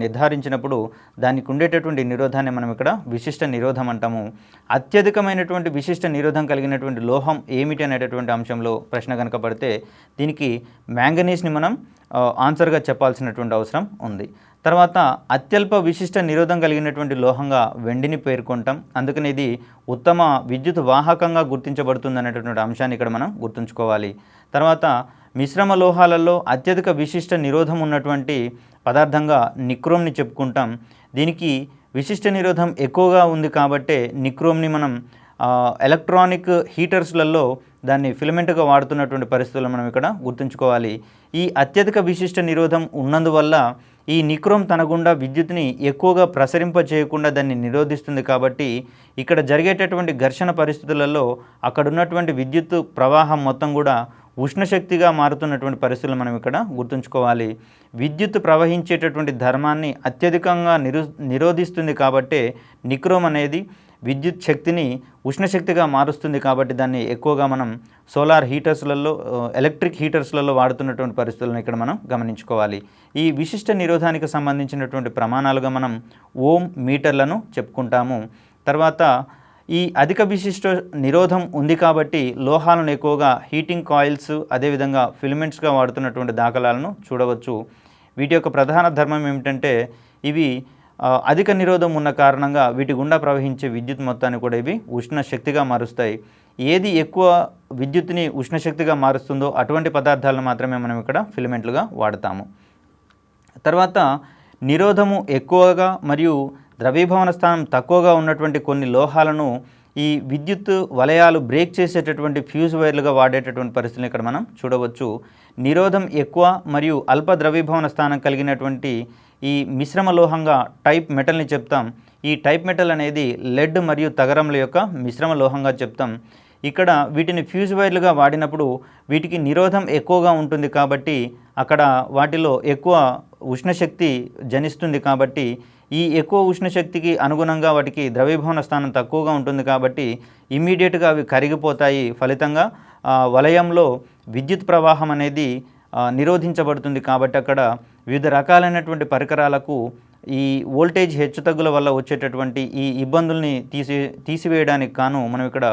నిర్ధారించినప్పుడు దానికి ఉండేటటువంటి నిరోధాన్ని మనం ఇక్కడ విశిష్ట నిరోధం అంటాము. అత్యధికమైనటువంటి విశిష్ట నిరోధం కలిగినటువంటి లోహం ఏమిటి అనేటటువంటి అంశంలో ప్రశ్న కనుక పడితే దీనికి మ్యాంగనీస్ని మనం ఆన్సర్గా చెప్పాల్సినటువంటి అవసరం ఉంది. తర్వాత అత్యల్ప విశిష్ట నిరోధం కలిగినటువంటి లోహంగా వెండిని పేర్కొంటాం. అందుకని ఇది ఉత్తమ విద్యుత్ వాహకంగా గుర్తించబడుతుంది అనేటటువంటి అంశాన్ని ఇక్కడ మనం గుర్తుంచుకోవాలి. తర్వాత మిశ్రమ లోహాలలో అత్యధిక విశిష్ట నిరోధం ఉన్నటువంటి పదార్థంగా నిక్రోమ్ని చెప్పుకుంటాం. దీనికి విశిష్ట నిరోధం ఎక్కువగా ఉంది కాబట్టే నిక్రోమ్ని మనం ఎలక్ట్రానిక్ హీటర్స్లలో దాన్ని ఫిలమెంట్గా వాడుతున్నటువంటి పరిస్థితులను మనం ఇక్కడ గుర్తుంచుకోవాలి. ఈ అత్యధిక విశిష్ట నిరోధం ఉన్నందువల్ల ఈ నిక్రోమ్ తన గుండా విద్యుత్ని ఎక్కువగా ప్రసరింప చేయకుండా దాన్ని నిరోధిస్తుంది. కాబట్టి ఇక్కడ జరిగేటటువంటి ఘర్షణ పరిస్థితులలో అక్కడ ఉన్నటువంటి విద్యుత్ ప్రవాహం మొత్తం కూడా ఉష్ణశక్తిగా మారుతున్నటువంటి పరిస్థితులు మనం ఇక్కడ గుర్తుంచుకోవాలి. విద్యుత్ ప్రవహించేటటువంటి ధర్మాన్ని అత్యధికంగా నిరోధిస్తుంది కాబట్టే నిక్రోమ్ అనేది విద్యుత్ శక్తిని ఉష్ణశక్తిగా మారుస్తుంది. కాబట్టి దాన్ని ఎక్కువగా మనం సోలార్ హీటర్స్లలో, ఎలక్ట్రిక్ హీటర్స్లలో వాడుతున్నటువంటి పరిస్థితులను ఇక్కడ మనం గమనించుకోవాలి. ఈ విశిష్ట నిరోధానికి సంబంధించినటువంటి ప్రమాణాలుగా మనం ఓం, మీటర్లను చెప్పుకుంటాము. తర్వాత ఈ అధిక విశిష్ట నిరోధం ఉంది కాబట్టి లోహాలను ఎక్కువగా హీటింగ్ కాయిల్స్, అదేవిధంగా ఫిలమెంట్స్గా వాడుతున్నటువంటి దాఖలాలను చూడవచ్చు. వీటి యొక్క ప్రధాన ధర్మం ఏమిటంటే ఇవి అధిక నిరోధం ఉన్న కారణంగా వీటి గుండా ప్రవహించే విద్యుత్ మొత్తాన్ని కూడా ఇవి ఉష్ణశక్తిగా మారుస్తాయి. ఏది ఎక్కువ విద్యుత్ని ఉష్ణశక్తిగా మారుస్తుందో అటువంటి పదార్థాలను మాత్రమే మనం ఇక్కడ ఫిలమెంట్లుగా వాడతాము. తర్వాత నిరోధము ఎక్కువగా మరియు ద్రవీభవన స్థానం తక్కువగా ఉన్నటువంటి కొన్ని లోహాలను ఈ విద్యుత్ వలయాలు బ్రేక్ చేసేటటువంటి ఫ్యూజ్ వైర్లుగా వాడేటటువంటి పరిస్థితులను ఇక్కడ మనం చూడవచ్చు. నిరోధం ఎక్కువ మరియు అల్ప ద్రవీభవన స్థానం కలిగినటువంటి ఈ మిశ్రమ లోహంగా టైప్ మెటల్ని చెప్తాం. ఈ టైప్ మెటల్ అనేది లెడ్ మరియు తగరముల యొక్క మిశ్రమ లోహంగా చెప్తాం. ఇక్కడ వీటిని ఫ్యూజ్ వైర్లుగా వాడినప్పుడు వీటికి నిరోధం ఎక్కువగా ఉంటుంది కాబట్టి అక్కడ వాటిలో ఎక్కువ ఉష్ణశక్తి జనిస్తుంది కాబట్టి ఈ ఎక్కువ ఉష్ణశక్తికి అనుగుణంగా వాటికి ద్రవీభవన స్థానం తక్కువగా ఉంటుంది కాబట్టి ఇమ్మీడియట్గా అవి కరిగిపోతాయి. ఫలితంగా వలయంలో విద్యుత్ ప్రవాహం అనేది నిరోధించబడుతుంది. కాబట్టి అక్కడ వివిధ రకాలైనటువంటి పరికరాలకు ఈ వోల్టేజ్ హెచ్చుతగ్గుల వల్ల వచ్చేటటువంటి ఈ ఇబ్బందుల్ని తీసివేయడానికి గాను మనం ఇక్కడ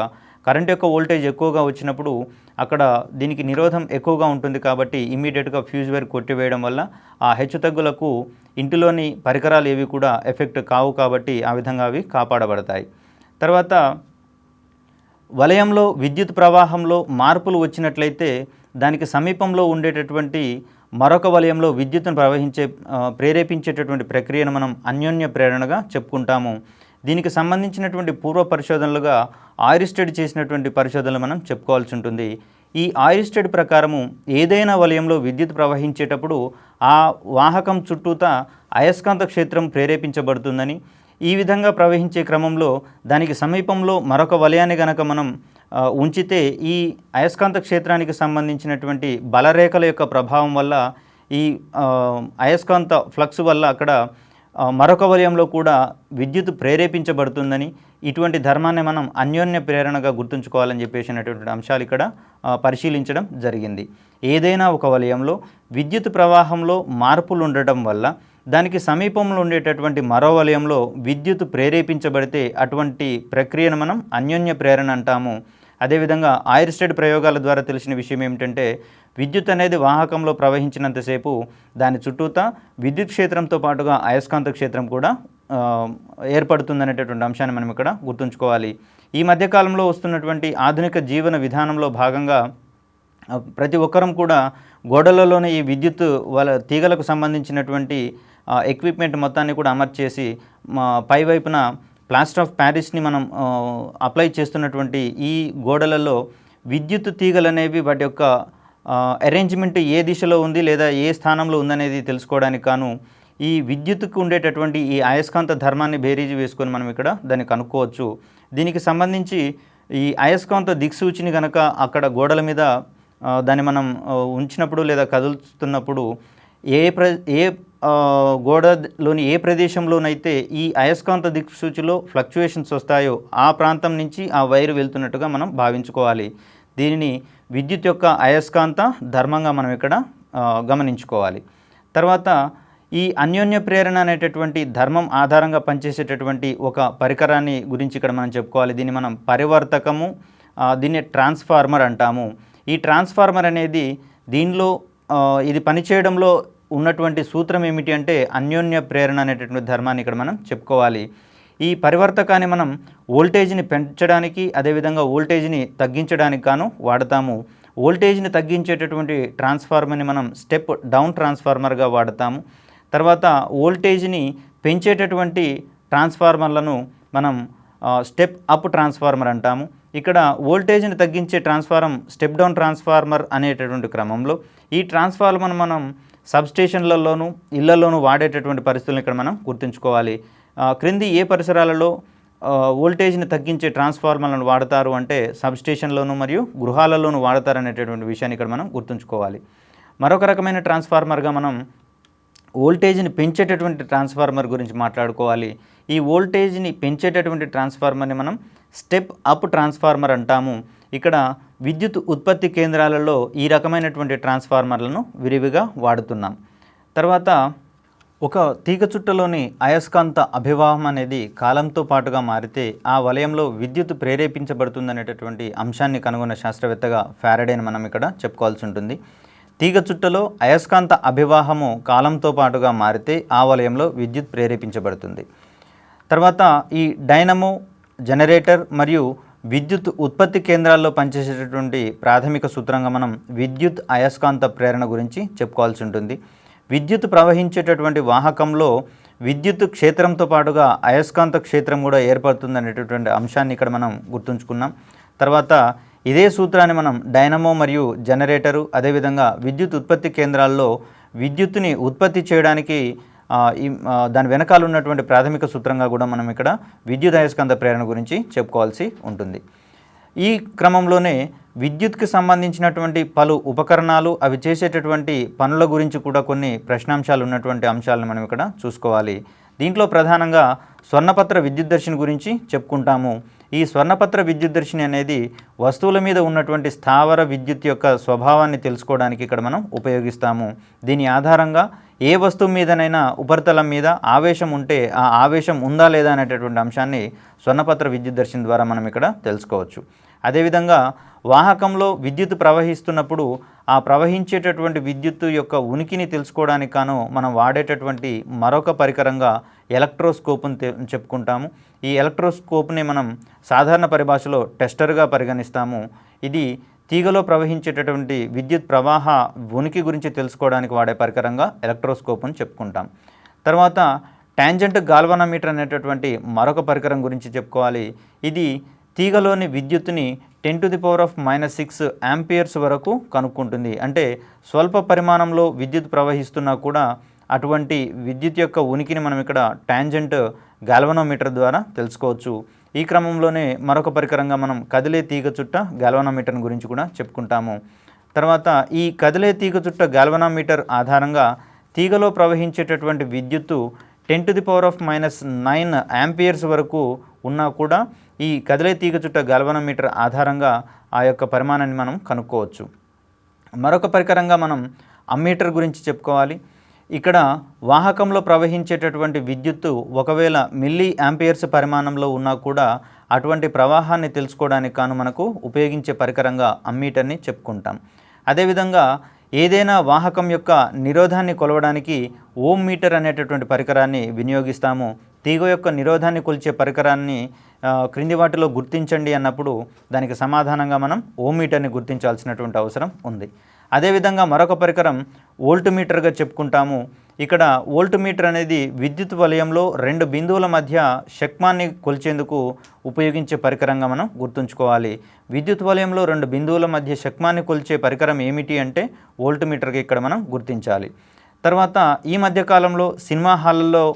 కరెంట్ యొక్క వోల్టేజ్ ఎక్కువగా వచ్చినప్పుడు అక్కడ దీనికి నిరోధం ఎక్కువగా ఉంటుంది కాబట్టి ఇమ్మీడియట్గా ఫ్యూజ్ వైర్ కొట్టివేయడం వల్ల ఆ హెచ్చుతగ్గులకు ఇంటిలోని పరికరాలు ఏవి కూడా ఎఫెక్ట్ కావు కాబట్టి ఆ విధంగా అవి కాపాడబడతాయి. తర్వాత వలయంలో విద్యుత్ ప్రవాహంలో మార్పులు వచ్చినట్లయితే దానికి సమీపంలో ఉండేటటువంటి మరొక వలయంలో విద్యుత్తును ప్రేరేపించేటటువంటి ప్రక్రియను మనం అన్యోన్య ప్రేరణగా చెప్పుకుంటాము. దీనికి సంబంధించినటువంటి పూర్వ పరిశోధనలుగా ఆయిరిస్టెడ్ చేసినటువంటి పరిశోధనలు మనం చెప్పుకోవాల్సి ఉంటుంది. ఈ ఆయిరిస్టెడ్ ప్రకారము ఏదైనా వలయంలో విద్యుత్ ప్రవహించేటప్పుడు ఆ వాహకం చుట్టూతా అయస్కాంత క్షేత్రం ప్రేరేపించబడుతుందని, ఈ విధంగా ప్రవహించే క్రమంలో దానికి సమీపంలో మరొక వలయాన్ని గనక మనం ఉంచితే ఈ అయస్కాంత క్షేత్రానికి సంబంధించినటువంటి బలరేఖల యొక్క ప్రభావం వల్ల ఈ అయస్కాంత ఫ్లక్స్ వల్ల అక్కడ మరొక వలయంలో కూడా విద్యుత్ ప్రేరేపించబడుతుందని, ఇటువంటి ధర్మాన్ని మనం అన్యోన్య ప్రేరణగా గుర్తుంచుకోవాలని చెప్పేసినటువంటి అంశాలు ఇక్కడ పరిశీలించడం జరిగింది. ఏదైనా ఒక వలయంలో విద్యుత్ ప్రవాహంలో మార్పులు ఉండటం వల్ల దానికి సమీపంలో ఉండేటటువంటి మరో వలయంలో విద్యుత్ ప్రేరేపించబడితే అటువంటి ప్రక్రియను మనం అన్యోన్య ప్రేరణ అంటాము. అదేవిధంగా ఆయిరిస్టెడ్ ప్రయోగాల ద్వారా తెలిసిన విషయం ఏమిటంటే విద్యుత్ అనేది వాహకంలో ప్రవహించినంతసేపు దాని చుట్టూతా విద్యుత్ క్షేత్రంతో పాటుగా అయస్కాంత క్షేత్రం కూడా ఏర్పడుతుందనేటటువంటి అంశాన్ని మనం ఇక్కడ గుర్తుంచుకోవాలి. ఈ మధ్యకాలంలో వస్తున్నటువంటి ఆధునిక జీవన విధానంలో భాగంగా ప్రతి ఒక్కరం కూడా గోడలలోనే ఈ విద్యుత్ తీగలకు సంబంధించినటువంటి ఎక్విప్మెంట్ మొత్తాన్ని కూడా అమర్చేసి పైవైపున ప్లాస్టర్ ఆఫ్ ప్యారిస్ని మనం అప్లై చేస్తున్నటువంటి ఈ గోడలలో విద్యుత్ తీగలు అనేవి వాటి యొక్క అరేంజ్మెంట్ ఏ దిశలో ఉంది లేదా ఏ స్థానంలో ఉందనేది తెలుసుకోవడానికి కాను ఈ విద్యుత్కు ఉండేటటువంటి ఈ అయస్కాంత ధర్మాన్ని బేరీజు వేసుకొని మనం ఇక్కడ దాన్ని కనుక్కోవచ్చు. దీనికి సంబంధించి ఈ అయస్కాంత దిక్సూచిని కనుక అక్కడ గోడల మీద దాన్ని మనం ఉంచినప్పుడు లేదా కదులుతున్నప్పుడు ఏ గోడలోని ఏ ప్రదేశంలోనైతే ఈ అయస్కాంత దిక్సూచిలో ఫ్లక్చుయేషన్స్ వస్తాయో ఆ ప్రాంతం నుంచి ఆ వైరు వెళ్తున్నట్టుగా మనం భావించుకోవాలి. దీనిని విద్యుత్ యొక్క అయస్కాంత ధర్మంగా మనం ఇక్కడ గమనించుకోవాలి. తర్వాత ఈ అన్యోన్య ప్రేరణ అనేటటువంటి ధర్మం ఆధారంగా పనిచేసేటటువంటి ఒక పరికరాన్ని గురించి ఇక్కడ మనం చెప్పుకోవాలి. దీన్ని మనం పరివర్తకము, దీన్ని ట్రాన్స్ఫార్మర్ అంటాము. ఈ ట్రాన్స్ఫార్మర్ అనేది దీనిలో ఇది పనిచేయడంలో ఉన్నటువంటి సూత్రం ఏమిటి అంటే అన్యోన్య ప్రేరణ అనేటటువంటి ధర్మాన్ని ఇక్కడ మనం చెప్పుకోవాలి. ఈ పరివర్తకాన్ని మనం వోల్టేజ్ని పెంచడానికి అదేవిధంగా వోల్టేజ్ని తగ్గించడానికి గాను వాడతాము. వోల్టేజ్ని తగ్గించేటటువంటి ట్రాన్స్ఫార్మర్ని మనం స్టెప్ డౌన్ ట్రాన్స్ఫార్మర్గా వాడతాము. తర్వాత వోల్టేజ్ని పెంచేటటువంటి ట్రాన్స్ఫార్మర్లను మనం స్టెప్ అప్ ట్రాన్స్ఫార్మర్ అంటాము. ఇక్కడ వోల్టేజ్ని తగ్గించే స్టెప్ డౌన్ ట్రాన్స్ఫార్మర్ అనేటటువంటి క్రమంలో ఈ ట్రాన్స్ఫార్మర్ మనం సబ్స్టేషన్లలోనూ ఇళ్లలోనూ వాడేటటువంటి పరిస్థితులను ఇక్కడ మనం గుర్తుంచుకోవాలి. క్రింది ఏ పరిసరాలలో వోల్టేజ్ని తగ్గించే ట్రాన్స్ఫార్మర్లను వాడతారు అంటే సబ్స్టేషన్లోను మరియు గృహాలలోనూ వాడతారు అనేటటువంటి విషయాన్ని ఇక్కడ మనం గుర్తుంచుకోవాలి. మరొక రకమైన ట్రాన్స్ఫార్మర్గా మనం వోల్టేజ్ని పెంచేటటువంటి ట్రాన్స్ఫార్మర్ గురించి మాట్లాడుకోవాలి. ఈ వోల్టేజ్ని పెంచేటటువంటి ట్రాన్స్ఫార్మర్ని మనం స్టెప్ అప్ ట్రాన్స్ఫార్మర్ అంటాము. ఇక్కడ విద్యుత్ ఉత్పత్తి కేంద్రాలలో ఈ రకమైనటువంటి ట్రాన్స్ఫార్మర్లను విరివిగా వాడుతున్నాం. తర్వాత ఒక తీగ చుట్టలోని అయస్కాంత అభివాహం అనేది కాలంతో పాటుగా మారితే ఆ వలయంలో విద్యుత్ ప్రేరేపించబడుతుందనేటటువంటి అంశాన్ని కనుగొన్న శాస్త్రవేత్తగా ఫారడేని మనం ఇక్కడ చెప్పుకోవాల్సి ఉంటుంది. తీగ చుట్టలో అయస్కాంత అభివాహము కాలంతో పాటుగా మారితే ఆ వలయంలో విద్యుత్ ప్రేరేపించబడుతుంది. తర్వాత ఈ డైనమో, జనరేటర్ మరియు విద్యుత్ ఉత్పత్తి కేంద్రాల్లో పనిచేసేటటువంటి ప్రాథమిక సూత్రంగా మనం విద్యుత్ అయస్కాంత ప్రేరణ గురించి చెప్పుకోవాల్సి ఉంటుంది. విద్యుత్ ప్రవహించేటటువంటి వాహకంలో విద్యుత్ క్షేత్రంతో పాటుగా అయస్కాంత క్షేత్రం కూడా ఏర్పడుతుంది అనేటటువంటి అంశాన్ని ఇక్కడ మనం గుర్తుంచుకున్నాం. తర్వాత ఇదే సూత్రాన్ని మనం డైనమో మరియు జనరేటరు అదేవిధంగా విద్యుత్ ఉత్పత్తి కేంద్రాల్లో విద్యుత్తుని ఉత్పత్తి చేయడానికి దాని వెనకాల ఉన్నటువంటి ప్రాథమిక సూత్రంగా కూడా మనం ఇక్కడ విద్యుదయస్కంద ప్రేరణ గురించి చెప్పుకోవాల్సి ఉంటుంది. ఈ క్రమంలోనే విద్యుత్కి సంబంధించినటువంటి పలు ఉపకరణాలు అవి చేసేటటువంటి పనుల గురించి కూడా కొన్ని ప్రశ్నాంశాలు ఉన్నటువంటి అంశాలను మనం ఇక్కడ చూసుకోవాలి. దీంట్లో ప్రధానంగా స్వర్ణపత్ర విద్యుద్దర్శిని గురించి చెప్పుకుంటాము. ఈ స్వర్ణపత్ర విద్యుద్దర్శిని అనేది వస్తువుల మీద ఉన్నటువంటి స్థావర విద్యుత్ యొక్క స్వభావాన్ని తెలుసుకోవడానికి ఇక్కడ మనం ఉపయోగిస్తాము. దీని ఆధారంగా ఏ వస్తువు మీదనైనా ఉపరితలం మీద ఆవేశం ఉంటే ఆ ఆవేశం ఉందా లేదా అనేటటువంటి అంశాన్ని స్వర్ణపత్ర విద్యుద్దర్శిని ద్వారా మనం ఇక్కడ తెలుసుకోవచ్చు. అదేవిధంగా వాహకంలో విద్యుత్ ప్రవహిస్తున్నప్పుడు ఆ ప్రవహించేటటువంటి విద్యుత్తు యొక్క ఉనికిని తెలుసుకోవడానికి కాను మనం వాడేటటువంటి మరొక పరికరంగా ఎలక్ట్రోస్కోప్ని చెప్పుకుంటాము. ఈ ఎలక్ట్రోస్కోప్ని మనం సాధారణ పరిభాషలో టెస్టర్గా పరిగణిస్తాము. ఇది తీగలో ప్రవహించేటటువంటి విద్యుత్ ప్రవాహ ఉనికి గురించి తెలుసుకోవడానికి వాడే పరికరంగా ఎలక్ట్రోస్కోప్ని చెప్పుకుంటాం. తర్వాత టాంజెంట్ గాల్వనోమీటర్ అనేటటువంటి మరొక పరికరం గురించి చెప్పుకోవాలి. ఇది తీగలోని విద్యుత్తుని 10⁻⁻6 యాంపియర్స్ వరకు కనుక్కుంటుంది. అంటే స్వల్ప పరిమాణంలో విద్యుత్ ప్రవహిస్తున్నా కూడా అటువంటి విద్యుత్ యొక్క ఉనికిని మనం ఇక్కడ టాంజెంట్ గాల్వనోమీటర్ ద్వారా తెలుసుకోవచ్చు. ఈ క్రమంలోనే మరొక పరికరంగా మనం కదిలే తీగ చుట్ట గాల్వనోమీటర్ గురించి కూడా చెప్పుకుంటాము. తర్వాత ఈ కదిలే తీగ చుట్ట గాల్వనోమీటర్ ఆధారంగా తీగలో ప్రవహించేటటువంటి విద్యుత్తు 10⁻⁹ యాంపియర్స్ వరకు ఉన్నా కూడా ఈ కదిలే తీగ చుట్ట గాల్వనోమీటర్ ఆధారంగా ఆ యొక్క పరిమాణాన్ని మనం కనుక్కోవచ్చు. మరొక పరికరంగా మనం అమ్మీటర్ గురించి చెప్పుకోవాలి. ఇక్కడ వాహకంలో ప్రవహించేటటువంటి విద్యుత్తు ఒకవేళ మిల్లీ యాంపియర్స్ పరిమాణంలో ఉన్నా కూడా అటువంటి ప్రవాహాన్ని తెలుసుకోవడానికి కాను మనకు ఉపయోగించే పరికరంగా అమ్మీటర్ని చెప్పుకుంటాం. అదేవిధంగా ఏదైనా వాహకం యొక్క నిరోధాన్ని కొలవడానికి ఓం మీటర్ అనేటటువంటి పరికరాన్ని వినియోగిస్తాము. తీగ యొక్క నిరోధాన్ని కొలిచే పరికరాన్ని క్రింది వాటిలో గుర్తించండి అన్నప్పుడు దానికి సమాధానంగా మనం ఓం మీటర్ని గుర్తించాల్సినటువంటి అవసరం ఉంది. అదేవిధంగా మరొక పరికరం వోల్ట్ మీటర్గా చెప్పుకుంటాము. ఇక్కడ వోల్ట్ మీటర్ అనేది విద్యుత్ వలయంలో 2 బిందువుల మధ్య శక్మాన్ని కొలిచేందుకు ఉపయోగించే పరికరంగా మనం గుర్తుంచుకోవాలి. విద్యుత్ వలయంలో 2 బిందువుల మధ్య శక్మాన్ని కొలిచే పరికరం ఏమిటి అంటే వోల్ట్ మీటర్గా ఇక్కడ మనం గుర్తించాలి. తర్వాత ఈ మధ్యకాలంలో సినిమా హాల్లో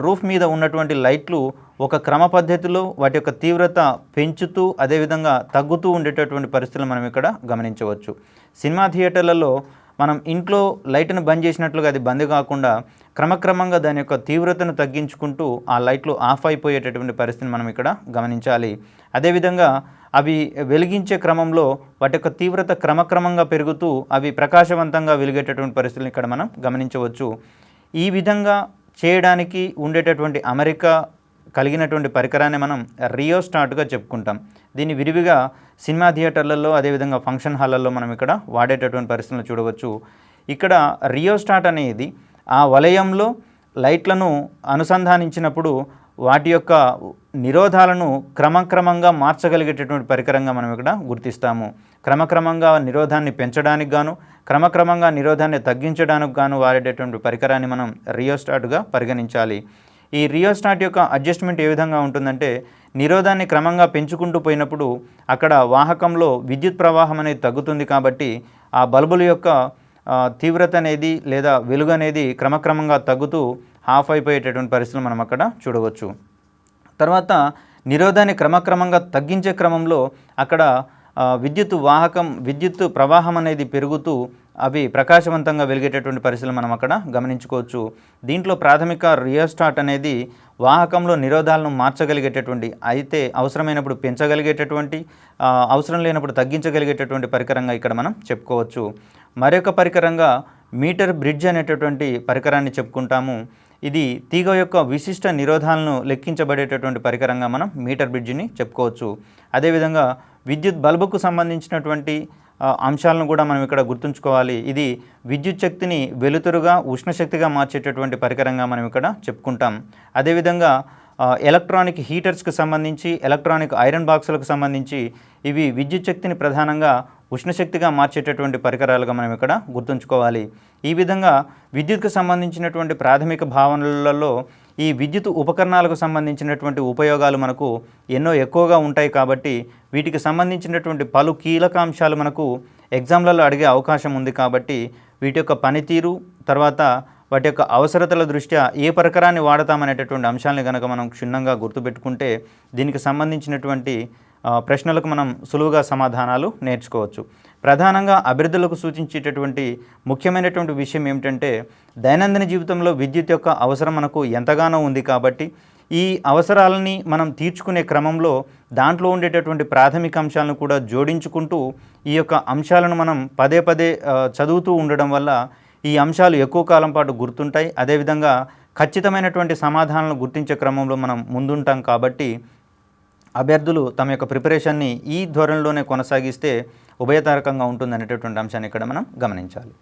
రూఫ్ మీద ఉన్నటువంటి లైట్లు ఒక క్రమ పద్ధతిలో వాటి యొక్క తీవ్రత పెంచుతూ అదేవిధంగా తగ్గుతూ ఉండేటటువంటి పరిస్థితులు మనం ఇక్కడ గమనించవచ్చు. సినిమా థియేటర్లలో మనం ఇంట్లో లైట్ను బంద్ చేసినట్లుగా అది బంద్ కాకుండా క్రమక్రమంగా దాని యొక్క తీవ్రతను తగ్గించుకుంటూ ఆ లైట్లు ఆఫ్ అయిపోయేటటువంటి పరిస్థితిని మనం ఇక్కడ గమనించాలి. అదేవిధంగా అవి వెలిగించే క్రమంలో వాటి యొక్క తీవ్రత క్రమక్రమంగా పెరుగుతూ అవి ప్రకాశవంతంగా వెలిగేటటువంటి పరిస్థితులను ఇక్కడ మనం గమనించవచ్చు. ఈ విధంగా చేయడానికి ఉండేటటువంటి అమరిక కలిగినటువంటి పరికరాన్ని మనం రియోస్టాట్గా చెప్పుకుంటాం. దీన్ని విరివిగా సినిమా థియేటర్లలో అదేవిధంగా ఫంక్షన్ హాళ్ళల్లో మనం ఇక్కడ వాడేటటువంటి పరిస్థితులను చూడవచ్చు. ఇక్కడ రియోస్టాట్ అనేది ఆ వలయంలో లైట్లను అనుసంధానించినప్పుడు వాటి యొక్క నిరోధాలను క్రమక్రమంగా మార్చగలిగేటటువంటి పరికరంగా మనం ఇక్కడ గుర్తిస్తాము. క్రమక్రమంగా నిరోధాన్ని పెంచడానికి గాను క్రమక్రమంగా నిరోధాన్ని తగ్గించడానికి గాను వాడేటటువంటి పరికరాన్ని మనం రియోస్టాట్గా పరిగణించాలి. ఈ రియోస్టాట్ యొక్క అడ్జస్ట్మెంట్ ఏ విధంగా ఉంటుందంటే నిరోధాన్ని క్రమంగా పెంచుకుంటూ పోయినప్పుడు అక్కడ వాహకంలో విద్యుత్ ప్రవాహం అనేది తగ్గుతుంది కాబట్టి ఆ బల్బుల యొక్క తీవ్రత అనేది లేదా వెలుగు అనేది క్రమక్రమంగా తగ్గుతూ ఆఫ్ అయిపోయేటటువంటి పరిస్థితులు మనం అక్కడ చూడవచ్చు. తర్వాత నిరోధాన్ని క్రమక్రమంగా తగ్గించే క్రమంలో అక్కడ విద్యుత్ ప్రవాహం అనేది పెరుగుతూ అవి ప్రకాశవంతంగా వెలిగేటటువంటి పరిస్థితులు మనం అక్కడ గమనించుకోవచ్చు. దీంట్లో ప్రాథమిక రియోస్టాట్ అనేది వాహకంలో నిరోధాలను మార్చగలిగేటటువంటి అయితే అవసరమైనప్పుడు పెంచగలిగేటటువంటి అవసరం లేనప్పుడు తగ్గించగలిగేటటువంటి పరికరంగా ఇక్కడ మనం చెప్పుకోవచ్చు. మరొక పరికరంగా మీటర్ బ్రిడ్జ్ అనేటటువంటి పరికరాన్ని చెప్పుకుంటాము. ఇది తీగ యొక్క విశిష్ట నిరోధాలను లెక్కించబడేటటువంటి పరికరంగా మనం మీటర్ బ్రిడ్జిని చెప్పుకోవచ్చు. అదేవిధంగా విద్యుత్ బల్బుకు సంబంధించినటువంటి అంశాలను కూడా మనం ఇక్కడ గుర్తుంచుకోవాలి. ఇది విద్యుత్ శక్తిని వెలుతురుగా ఉష్ణశక్తిగా మార్చేటటువంటి పరికరంగా మనం ఇక్కడ చెప్పుకుంటాం. అదేవిధంగా ఎలక్ట్రానిక్ హీటర్స్కి సంబంధించి ఎలక్ట్రానిక్ ఐరన్ బాక్సులకు సంబంధించి ఇవి విద్యుత్ శక్తిని ప్రధానంగా ఉష్ణశక్తిగా మార్చేటటువంటి పరికరాలుగా మనం ఇక్కడ గుర్తుంచుకోవాలి. ఈ విధంగా విద్యుత్కు సంబంధించినటువంటి ప్రాథమిక భావనలలో ఈ విద్యుత్ ఉపకరణాలకు సంబంధించినటువంటి ఉపయోగాలు మనకు ఎన్నో ఎక్కువగా ఉంటాయి కాబట్టి వీటికి సంబంధించినటువంటి పలు కీలక అంశాలు మనకు ఎగ్జామ్లలో అడిగే అవకాశం ఉంది కాబట్టి వీటి యొక్క పనితీరు తర్వాత వాటి యొక్క అవసరతల దృష్ట్యా ఏ పరికరాన్ని వాడతామనేటటువంటి అంశాలని కనుక మనం క్షుణ్ణంగా గుర్తుపెట్టుకుంటే దీనికి సంబంధించినటువంటి ప్రశ్నలకు మనం సులువుగా సమాధానాలు నేర్చుకోవచ్చు. ప్రధానంగా అభ్యర్థులకు సూచించేటటువంటి ముఖ్యమైనటువంటి విషయం ఏమిటంటే దైనందిన జీవితంలో విద్యుత్ యొక్క అవసరం మనకు ఎంతగానో ఉంది కాబట్టి ఈ అవసరాలని మనం తీర్చుకునే క్రమంలో దాంట్లో ఉండేటటువంటి ప్రాథమిక అంశాలను కూడా జోడించుకుంటూ ఈ యొక్క అంశాలను మనం పదే పదే చదువుతూ ఉండడం వల్ల ఈ అంశాలు ఎక్కువ కాలం పాటు గుర్తుంటాయి. అదేవిధంగా ఖచ్చితమైనటువంటి సమాధానాలను గుర్తించే క్రమంలో మనం ముందుంటాం కాబట్టి అభ్యర్థులు తమ యొక్క ప్రిపరేషన్ని ఈ ధోరణిలోనే కొనసాగిస్తే ఉభయతారకంగా ఉంటుందనేటటువంటి అంశాన్ని ఇక్కడ మనం గమనించాలి.